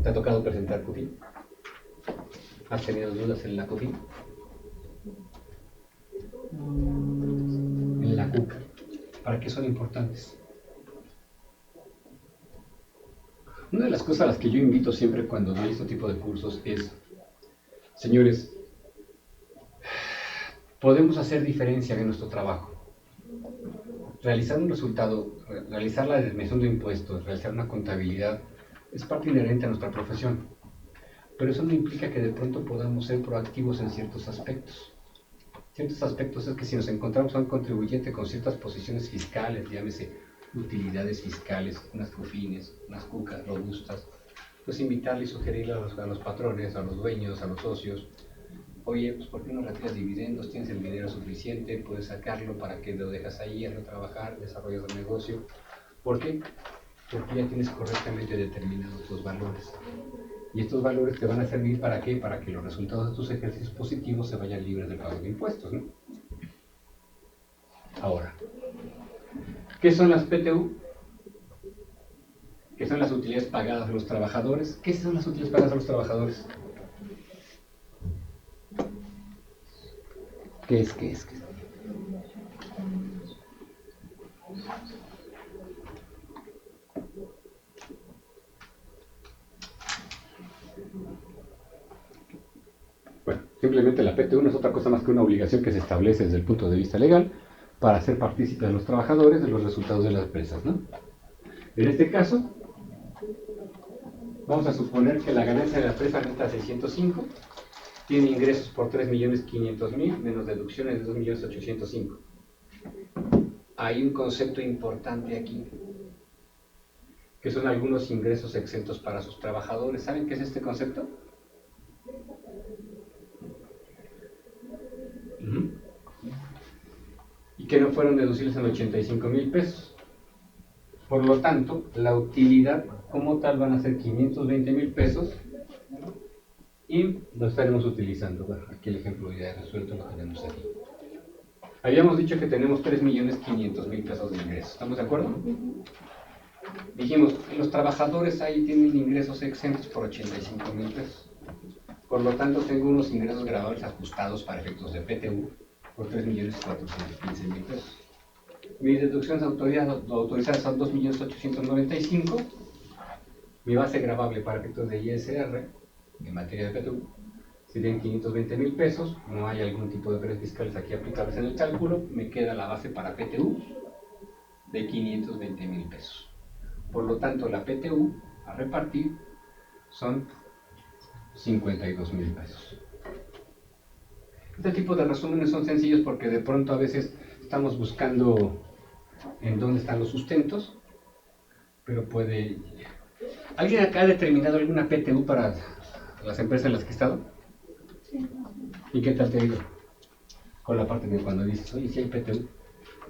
¿Te ha tocado presentar CUFIN? ¿Has tenido dudas en la CUFIN? En la CUCA. ¿Para qué son importantes? Una de las cosas a las que yo invito siempre cuando doy este tipo de cursos es, señores, podemos hacer diferencia en nuestro trabajo. Realizar un resultado, realizar la desmesión de impuestos, realizar una contabilidad, es parte inherente a nuestra profesión. Pero eso no implica que de pronto podamos ser proactivos en ciertos aspectos. Ciertos aspectos es que si nos encontramos a un contribuyente con ciertas posiciones fiscales, llámese utilidades fiscales, unas CUFINes, unas CUCAs robustas, pues invitarle y sugerirle a los patrones, a los dueños, a los socios, oye, pues ¿por qué no retiras dividendos? Tienes el dinero suficiente, puedes sacarlo, ¿para qué lo dejas ahí, a no trabajar, desarrollas el negocio? ¿Por qué? Porque ya tienes correctamente determinados tus valores. Y estos valores te van a servir ¿para qué? Para que los resultados de tus ejercicios positivos se vayan libres del pago de impuestos, ¿no? Ahora, ¿qué son las PTU? ¿Qué son las utilidades pagadas a los trabajadores? ¿Qué son las utilidades pagadas a los trabajadores? ¿Qué es? Bueno, simplemente la PTU no es otra cosa más que una obligación que se establece desde el punto de vista legal para hacer partícipe a los trabajadores de los resultados de las empresas, ¿no? En este caso, vamos a suponer que la ganancia de la empresa renta 605, tiene ingresos por 3.500.000 menos deducciones de 2.805.000. Hay un concepto importante aquí, que son algunos ingresos exentos para sus trabajadores. ¿Saben qué es este concepto? Y que no fueron deducibles en 85.000 pesos. Por lo tanto, la utilidad como tal van a ser 520.000 pesos y lo estaremos utilizando. Bueno, aquí el ejemplo ya resuelto lo tenemos aquí. Habíamos dicho que tenemos 3.500.000 pesos de ingresos. ¿Estamos de acuerdo? Dijimos, los trabajadores ahí tienen ingresos exentos por 85.000 pesos. Por lo tanto, tengo unos ingresos graduables ajustados para efectos de PTU por 3.415.000 pesos. Mis deducciones autorizadas son 2.895.000. Mi base gravable para efectos de ISR en materia de PTU serían 520.000 pesos. No hay algún tipo de precios fiscales aquí aplicables en el cálculo. Me queda la base para PTU de 520.000 pesos. Por lo tanto, la PTU a repartir son 52.000 pesos. Este tipo de resúmenes son sencillos porque de pronto a veces estamos buscando en dónde están los sustentos, pero puede... ¿Alguien acá ha determinado alguna PTU para las empresas en las que he estado? Sí. ¿Y qué tal te ha ido? Con la parte de cuando dices, oye, si hay PTU,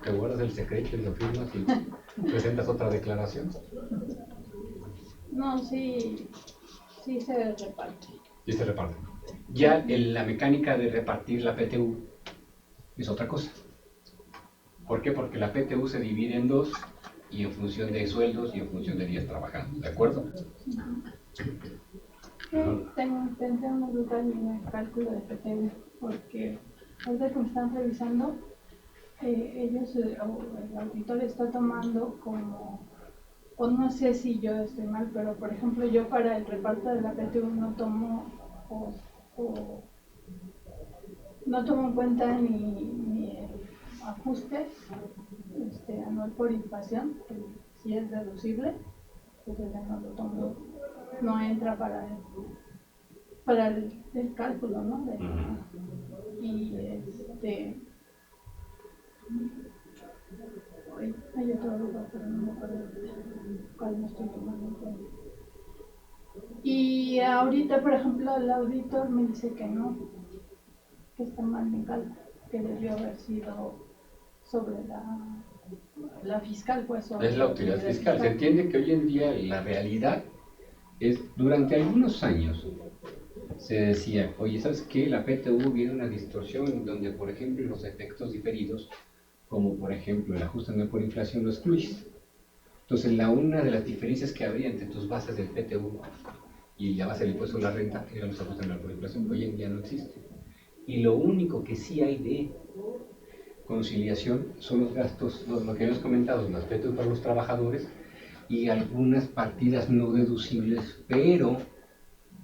te guardas el secreto y lo firmas y presentas otra declaración. No, sí se reparte. Y se reparte. Ya la mecánica de repartir la PTU es otra cosa. ¿Por qué? Porque la PTU se divide en dos y en función de sueldos y en función de días trabajando. ¿De acuerdo? Pensé una duda en el cálculo de PTU, porque ahorita que me están revisando, ellos, o el auditor está tomando como, o no sé si yo estoy mal, pero por ejemplo yo para el reparto de la PTU no tomo o no tomo en cuenta ni el ajuste anual por inflación, que si es deducible, pues ese no lo tomo, no entra para el cálculo, ¿no? Y hay otro lugar, pero no me acuerdo cuál no estoy tomando en cuenta. Y ahorita, por ejemplo, el auditor me dice que no, que está mal mi cálculo, que debió haber sido sobre la fiscal, pues. Sobre es la utilidad fiscal. Se entiende que hoy en día la realidad es, durante algunos años, se decía, oye, ¿sabes qué? La PTU viene una distorsión donde, por ejemplo, los efectos diferidos, como por ejemplo el ajuste anual por inflación, lo excluyes. Entonces, una de las diferencias que habría entre tus bases del PTU y la base del impuesto a la renta eran los ajustes anual por inflación. Hoy en día no existe. Y lo único que sí hay de conciliación son los gastos, lo que hemos comentado, las PTU para los trabajadores y algunas partidas no deducibles, pero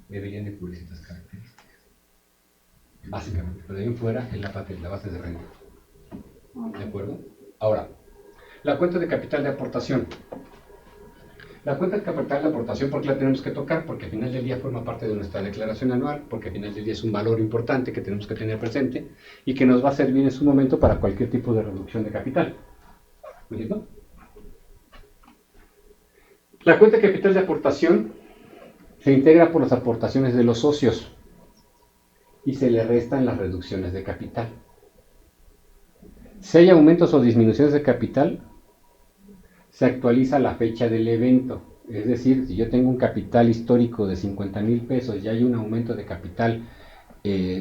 deberían de cubrir ciertas características. Básicamente, pero de ahí en fuera es la base de renta. ¿De acuerdo? Ahora, la cuenta de capital de aportación. La cuenta de capital de aportación, ¿por qué la tenemos que tocar? Porque al final del día forma parte de nuestra declaración anual, porque al final del día es un valor importante que tenemos que tener presente y que nos va a servir en su momento para cualquier tipo de reducción de capital. ¿Me entiendo? La cuenta de capital de aportación se integra por las aportaciones de los socios y se le restan las reducciones de capital. Si hay aumentos o disminuciones de capital, se actualiza la fecha del evento. Es decir, si yo tengo un capital histórico de 50,000 pesos y hay un aumento de capital,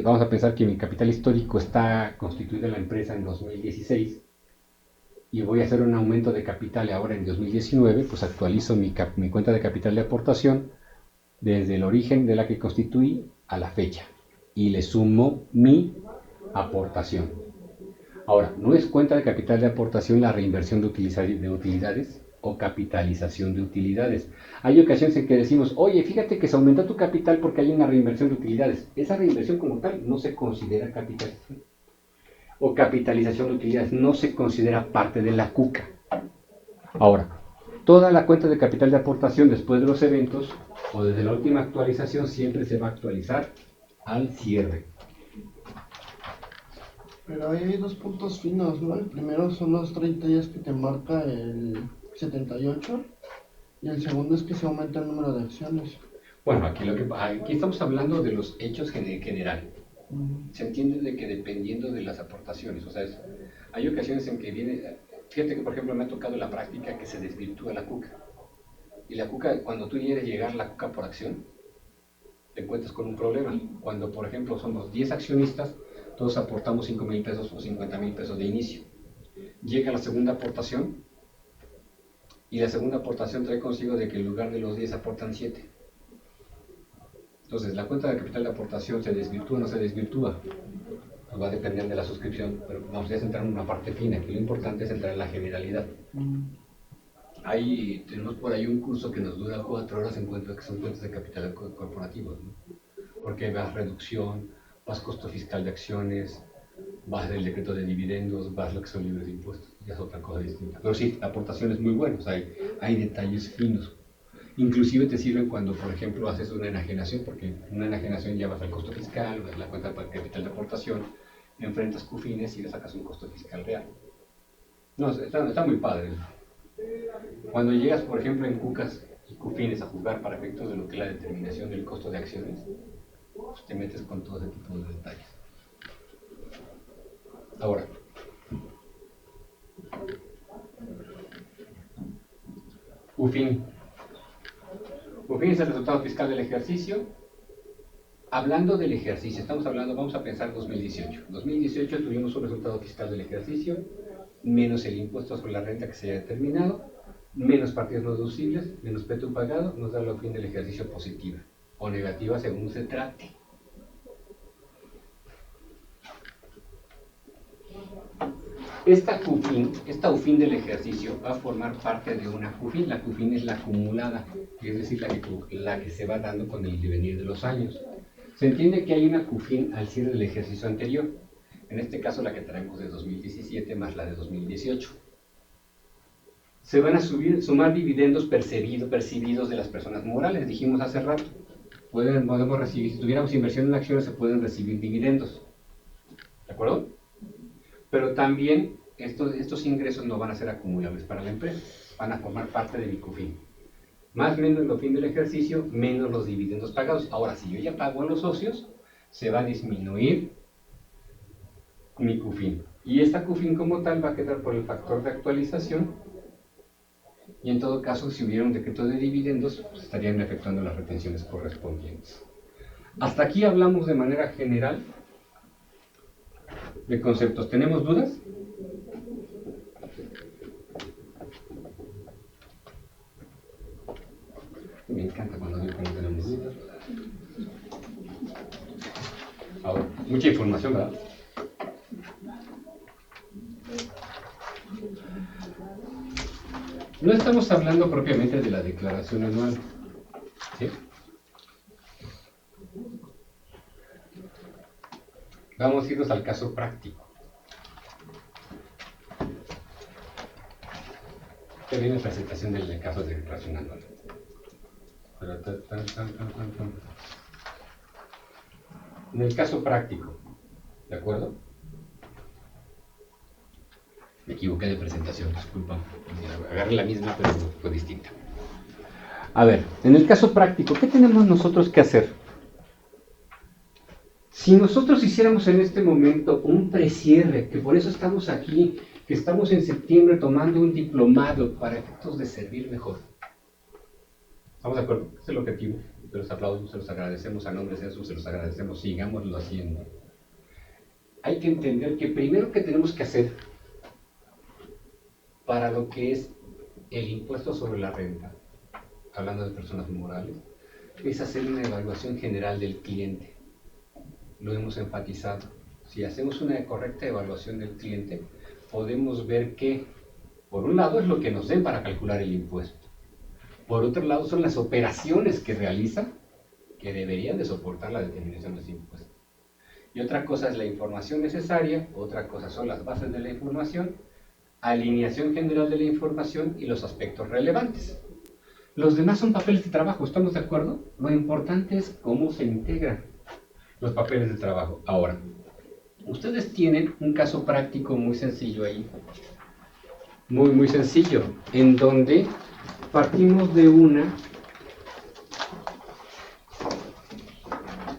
vamos a pensar que mi capital histórico está constituido en la empresa en 2016 y voy a hacer un aumento de capital ahora en 2019, pues actualizo mi cuenta de capital de aportación desde el origen de la que constituí a la fecha y le sumo mi aportación. Ahora, no es cuenta de capital de aportación la reinversión de utilidades o capitalización de utilidades. Hay ocasiones en que decimos, oye, fíjate que se aumentó tu capital porque hay una reinversión de utilidades. Esa reinversión como tal no se considera capitalización. O capitalización de utilidades no se considera parte de la CUCA. Ahora, toda la cuenta de capital de aportación después de los eventos o desde la última actualización siempre se va a actualizar al cierre. Pero ahí hay dos puntos finos, ¿no? El primero son los 30 días que te marca el 78 y el segundo es que se aumenta el número de acciones. Bueno, aquí estamos hablando de los hechos en general. Se entiende de que dependiendo de las aportaciones, o sea, hay ocasiones en que viene, fíjate que por ejemplo me ha tocado la práctica que se desvirtúa la CUCA. Y la CUCA, cuando tú quieres llegar a la CUCA por acción, te encuentras con un problema. Cuando por ejemplo somos 10 accionistas, todos aportamos 5,000 pesos o 50,000 pesos de inicio. Llega la segunda aportación y la segunda aportación trae consigo de que en lugar de los 10 aportan 7. Entonces, la cuenta de capital de aportación se desvirtúa o no se desvirtúa. Pues va a depender de la suscripción, pero vamos a entrar en una parte fina, que lo importante es entrar en la generalidad. Tenemos por ahí un curso que nos dura 4 horas en cuenta que son cuentas de capital corporativos, ¿no? Porque vas reducción, vas costo fiscal de acciones, vas del decreto de dividendos, vas lo que son libres de impuestos, ya es otra cosa distinta. Pero sí, la aportación es muy buena, o sea, hay detalles finos. Inclusive te sirven cuando, por ejemplo, haces una enajenación, porque en una enajenación ya vas al costo fiscal, vas a la cuenta de capital de aportación, enfrentas CUFINES y le sacas un costo fiscal real. No, está muy padre. Cuando llegas, por ejemplo, en CUCAS y CUFINES a juzgar para efectos de lo que es la determinación del costo de acciones, pues te metes con todo ese tipo de detalles. Ahora, UFIN. UFIN es el resultado fiscal del ejercicio. Hablando del ejercicio, vamos a pensar 2018. 2018 tuvimos un resultado fiscal del ejercicio, menos el impuesto sobre la renta que se haya determinado, menos partidas no deducibles, menos PTU pagado, nos da la UFIN del ejercicio positiva o negativa según se trate. Esta UFIN del ejercicio va a formar parte de una CUFIN. La CUFIN es la acumulada, es decir, la que se va dando con el devenir de los años. Se entiende que hay una CUFIN al cierre del ejercicio anterior, en este caso la que traemos de 2017 más la de 2018. Se van a sumar dividendos percibidos de las personas morales, dijimos hace rato. Podemos recibir, si tuviéramos inversión en acciones, se pueden recibir dividendos. ¿De acuerdo? Pero también estos ingresos no van a ser acumulables para la empresa, van a formar parte de mi CUFIN. Más o menos el fin del ejercicio, menos los dividendos pagados. Ahora, si yo ya pago a los socios, se va a disminuir mi CUFIN. Y esta CUFIN como tal va a quedar por el factor de actualización. Y en todo caso, si hubiera un decreto de dividendos, pues estarían efectuando las retenciones correspondientes. Hasta aquí hablamos de manera general de conceptos. ¿Tenemos dudas? Me encanta cuando veo que no tenemos dudas. Ahora, mucha información, ¿verdad? No estamos hablando propiamente de la declaración anual, ¿sí? Vamos a irnos al caso práctico. Esta viene la presentación del caso de declaración anual. En el caso práctico, ¿de acuerdo? Me equivoqué de presentación, disculpa. Agarré la misma, pero fue distinta. A ver, en el caso práctico, ¿qué tenemos nosotros que hacer? Si nosotros hiciéramos en este momento un precierre, que por eso estamos aquí, que estamos en septiembre tomando un diplomado para efectos de servir mejor. ¿Estamos de acuerdo? Ese es el objetivo. Se los aplaudimos, se los agradecemos a nombre de Jesús, se los agradecemos, sigámoslo haciendo. Hay que entender que primero que tenemos que hacer para lo que es el impuesto sobre la renta, hablando de personas morales, es hacer una evaluación general del cliente. Lo hemos enfatizado. Si hacemos una correcta evaluación del cliente, podemos ver que, por un lado, es lo que nos den para calcular el impuesto. Por otro lado, son las operaciones que realiza que deberían de soportar la determinación de ese impuesto. Y otra cosa es la información necesaria, otra cosa son las bases de la información, alineación general de la información y los aspectos relevantes. Los demás son papeles de trabajo, ¿estamos de acuerdo? Lo importante es cómo se integran los papeles de trabajo. Ahora, ustedes tienen un caso práctico muy sencillo ahí, muy sencillo, en donde partimos de una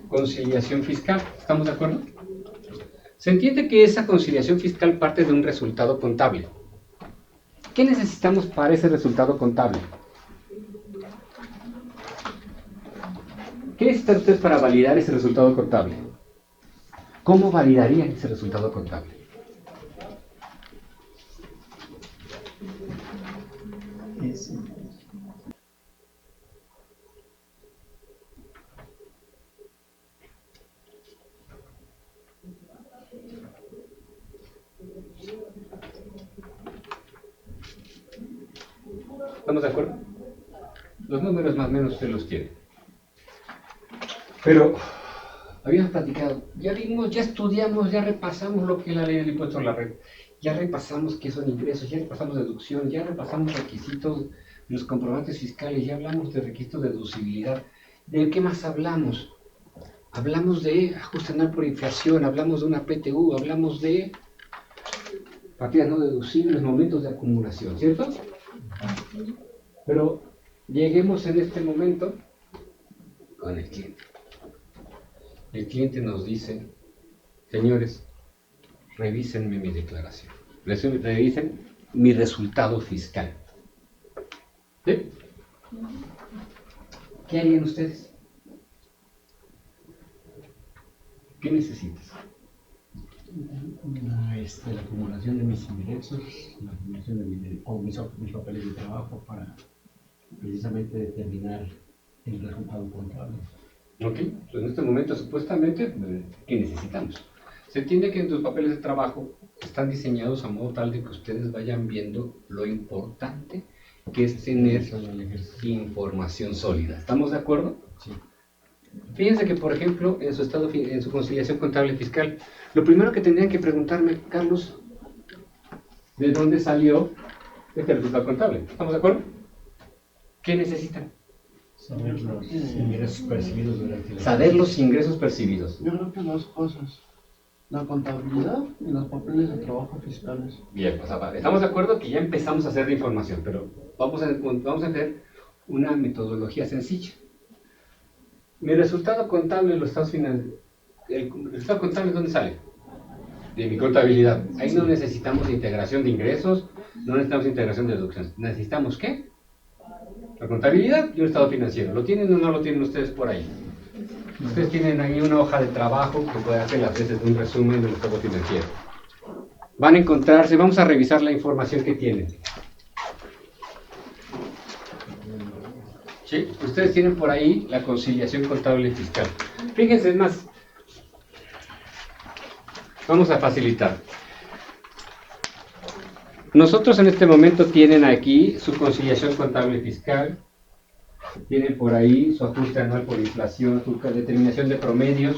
conciliación fiscal, ¿estamos de acuerdo? Se entiende que esa conciliación fiscal parte de un resultado contable. ¿Qué necesitamos para ese resultado contable? ¿Qué necesitan ustedes para validar ese resultado contable? ¿Cómo validarían ese resultado contable? ¿Estamos de acuerdo? Los números más o menos usted los tiene. Pero habíamos platicado, ya vimos, ya estudiamos, ya repasamos lo que es la ley del impuesto a la renta, ya repasamos qué son ingresos, ya repasamos deducción, ya repasamos requisitos, los comprobantes fiscales, ya hablamos de requisitos de deducibilidad. ¿De qué más hablamos? Hablamos de ajuste anual por inflación, hablamos de una PTU, hablamos de partidas no deducibles, momentos de acumulación, ¿cierto? Pero lleguemos en este momento con el cliente. El cliente nos dice, señores, revísenme mi declaración, revisen mi resultado fiscal. ¿Sí? ¿Qué harían ustedes? ¿Qué necesitas? La acumulación de mis ingresos, la acumulación de mis papeles de trabajo para precisamente determinar el resultado contable. Ok, pues en este momento supuestamente, ¿qué necesitamos? Se entiende que en tus papeles de trabajo están diseñados a modo tal de que ustedes vayan viendo lo importante que es tener información sólida. ¿Estamos de acuerdo? Sí. Fíjense que, por ejemplo, en su conciliación contable fiscal, lo primero que tendrían que preguntarme, Carlos, ¿de dónde salió este resultado contable? ¿Estamos de acuerdo? ¿Qué necesitan? Saber los ingresos percibidos durante el Saber los ingresos percibidos. Yo creo que dos cosas. La contabilidad y los papeles de trabajo fiscales. Bien, pues estamos de acuerdo que ya empezamos a hacer la información, pero vamos a hacer una metodología sencilla. Mi resultado contable, los estados financieros, ¿el resultado contable dónde sale? De mi contabilidad. Ahí no necesitamos integración de ingresos, no necesitamos integración de deducciones. ¿Necesitamos qué? La contabilidad y un estado financiero. ¿Lo tienen o no lo tienen ustedes por ahí? Ustedes tienen ahí una hoja de trabajo que puede hacer las veces de un resumen del estado financiero. Van a encontrarse, vamos a revisar la información que tienen. ¿Sí? Ustedes tienen por ahí la conciliación contable y fiscal. Fíjense, es más, vamos a facilitar. Nosotros en este momento tienen aquí su conciliación contable y fiscal. Tienen por ahí su ajuste anual por inflación, su determinación de promedios.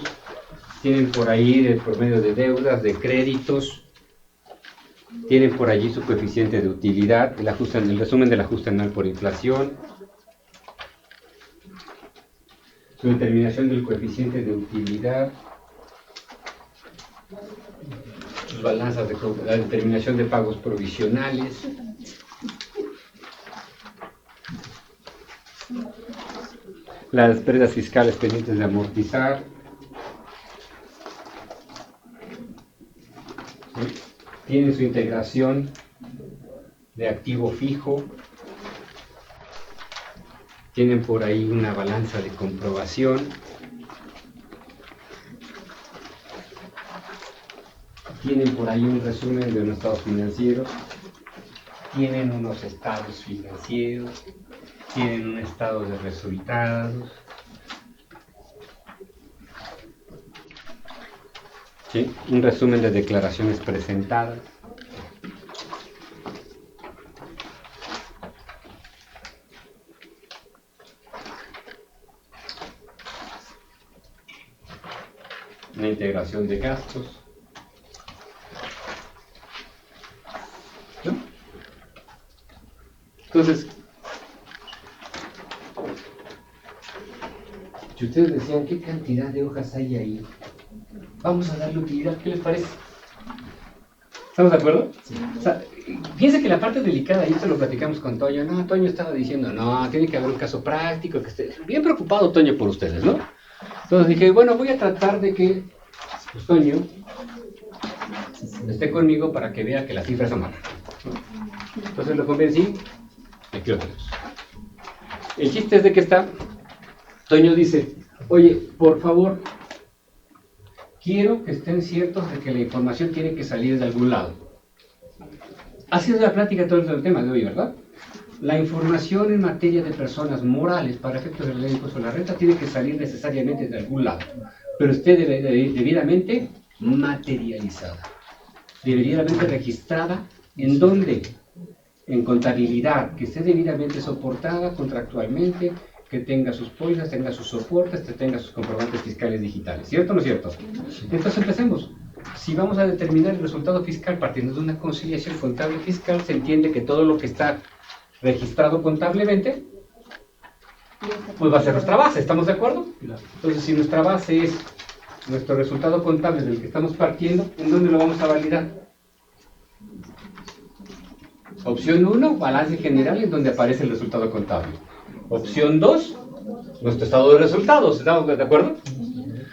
Tienen por ahí el promedio de deudas, de créditos. Tienen por allí su coeficiente de utilidad, el resumen del ajuste anual por inflación. Su determinación del coeficiente de utilidad. Sus balanzas la determinación de pagos provisionales. Las pérdidas fiscales pendientes de amortizar. ¿Sí? Tienen su integración de activo fijo. Tienen por ahí una balanza de comprobación. Tienen por ahí un resumen de unos estados financieros. Tienen unos estados financieros. Tienen un estado de resultados. ¿Sí? Un resumen de declaraciones presentadas. Una integración de gastos. ¿No? Entonces, si ustedes decían qué cantidad de hojas hay ahí, vamos a darle utilidad, ¿qué les parece? ¿Estamos de acuerdo? Sí. O sea, fíjense que la parte delicada, y esto lo platicamos con Toño, no, Toño estaba diciendo, no, tiene que haber un caso práctico, que esté bien preocupado Toño por ustedes, ¿no? Entonces dije, bueno, voy a tratar de que pues, Toño esté conmigo para que vea que las cifras son malas. Entonces lo convencí, aquí lo tenemos. El chiste es de que Toño dice, oye, por favor, quiero que estén ciertos de que la información tiene que salir de algún lado. Ha sido la plática todo el tema de hoy, ¿verdad? La información en materia de personas morales para efectos de la ley de impuesto a la renta tiene que salir necesariamente de algún lado, pero esté debidamente materializada, debidamente registrada. ¿En dónde? En contabilidad, que esté debidamente soportada contractualmente, que tenga sus pólizas, tenga sus soportes, que tenga sus comprobantes fiscales digitales. ¿Cierto o no es cierto? Entonces empecemos. Si vamos a determinar el resultado fiscal partiendo de una conciliación contable fiscal, se entiende que todo lo que está registrado contablemente, pues va a ser nuestra base. ¿Estamos de acuerdo? Entonces, si nuestra base es nuestro resultado contable del que estamos partiendo, ¿en dónde lo vamos a validar? Opción 1, balance general, en donde aparece el resultado contable. Opción 2, nuestro estado de resultados. ¿Estamos de acuerdo?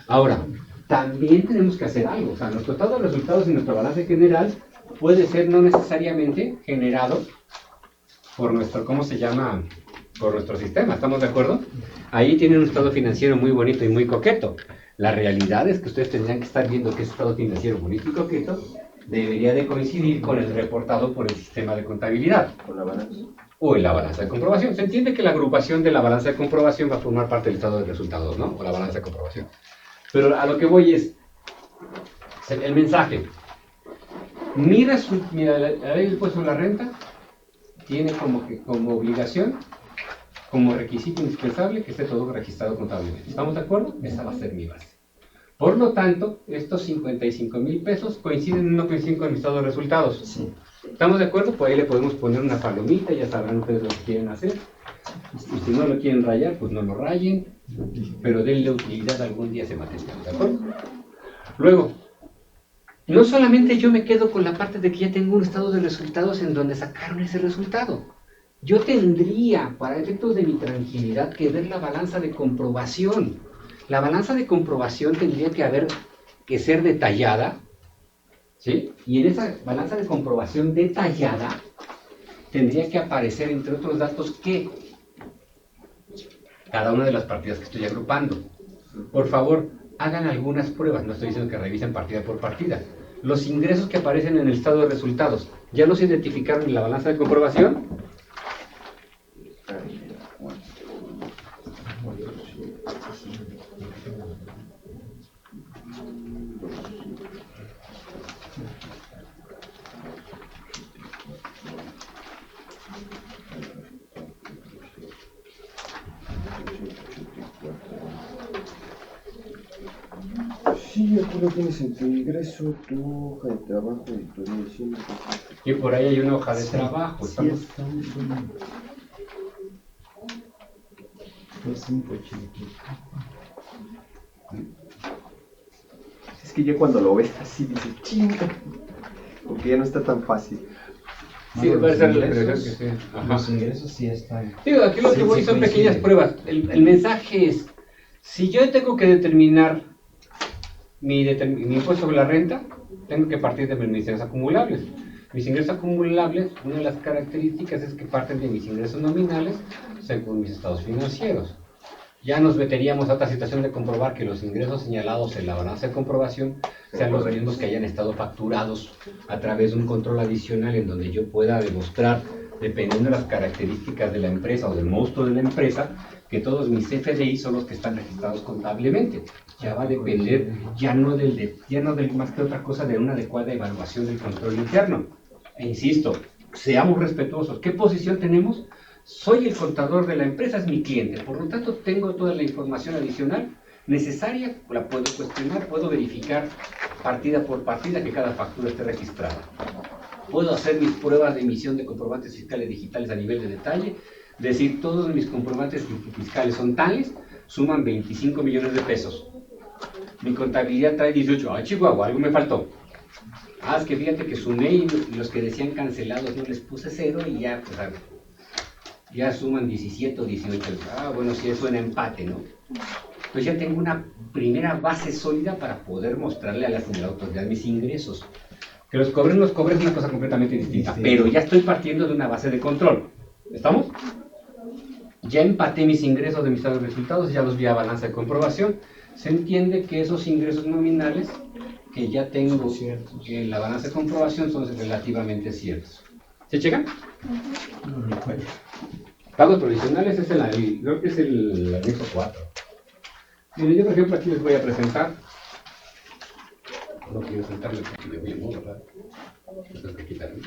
Ahora, también tenemos que hacer algo. O sea, nuestro estado de resultados y nuestro balance general puede ser no necesariamente generado por nuestro, ¿cómo se llama? Por nuestro sistema. ¿Estamos de acuerdo? Ahí tienen un estado financiero muy bonito y muy coqueto. La realidad es que ustedes tendrían que estar viendo que ese estado financiero bonito y coqueto debería de coincidir con el reportado por el sistema de contabilidad. Con la balanza. O en la balanza de comprobación. Se entiende que la agrupación de la balanza de comprobación va a formar parte del estado de resultados, ¿no? O la balanza de comprobación. Pero a lo que voy es el mensaje. Mira, la ley del impuesto a la renta tiene como obligación como requisito indispensable que esté todo registrado contablemente. ¿Estamos de acuerdo? Esa va a ser mi base. Por lo tanto, estos 55,000 pesos coinciden o no coinciden con el estado de resultados. Sí. ¿Estamos de acuerdo? Pues ahí le podemos poner una palomita, ya sabrán ustedes lo que quieren hacer. Y si no lo quieren rayar, pues no lo rayen, pero denle utilidad algún día a ese material, ¿de acuerdo? Luego, no solamente yo me quedo con la parte de que ya tengo un estado de resultados en donde sacaron ese resultado. Yo tendría, para efectos de mi tranquilidad, que ver la balanza de comprobación. La balanza de comprobación tendría que ser detallada, ¿sí? Y en esa balanza de comprobación detallada tendría que aparecer, entre otros datos, que cada una de las partidas que estoy agrupando. Por favor, hagan algunas pruebas, no estoy diciendo que revisen partida por partida. Los ingresos que aparecen en el estado de resultados, ¿ya los identificaron en la balanza de comprobación? Sí, aquí lo tienes en tu ingreso, tu hoja de trabajo y tu dirección. Y por ahí hay una hoja de trabajo. Sí, Estamos... estamos en... 580. Es que yo cuando lo ves así dices, chinga, porque ya no está tan fácil. Sí, Bueno, puede ser los la impresión ingresos- que sí. Ajá. Los ingresos sí están. Digo, aquí lo Sí, que voy sí son coincide. pequeñas pruebas. El mensaje es, si yo tengo que determinar mi impuesto sobre la renta, tengo que partir de mis ingresos acumulables. Mis ingresos acumulables, una de las características es que parten de mis ingresos nominales según mis estados financieros. Ya nos meteríamos a otra situación de comprobar que los ingresos señalados en la balanza de comprobación sean los mismos que hayan estado facturados a través de un control adicional en donde yo pueda demostrar, dependiendo de las características de la empresa o del monstruo de la empresa, que todos mis FDI son los que están registrados contablemente. Ya va a depender, ya no del más que otra cosa, de una adecuada evaluación del control interno. E insisto, seamos respetuosos. ¿Qué posición tenemos? Soy el contador de la empresa, es mi cliente, por lo tanto tengo toda la información adicional necesaria, la puedo cuestionar, puedo verificar partida por partida que cada factura esté registrada. Puedo hacer mis pruebas de emisión de comprobantes fiscales digitales a nivel de detalle, decir todos mis comprobantes fiscales son tales, suman 25 millones de pesos. Mi contabilidad trae 18, ¡ay Chihuahua, algo me faltó! Ah, es que fíjate que sumé y los que decían cancelados no les puse 0 y ya, pues ya suman 17 o 18. Ah, bueno, sí, eso en empate, ¿no? Pues ya tengo una primera base sólida para poder mostrarle a la señora autoridad mis ingresos. Que los cobren, es una cosa completamente distinta, pero ya estoy partiendo de una base de control. ¿Estamos? Ya empaté mis ingresos de mis estados de resultados, ya los vi a balanza de comprobación. Se entiende que esos ingresos nominales que ya tengo en la balanza de comprobación son relativamente ciertos. ¿Se checan? No recuerdo. Pagos provisionales es creo que es el anexo 4. Miren, yo por ejemplo aquí les voy a presentar. No quiero sentarme porque me voy a mover, ¿verdad? Entonces, hay que quitarme.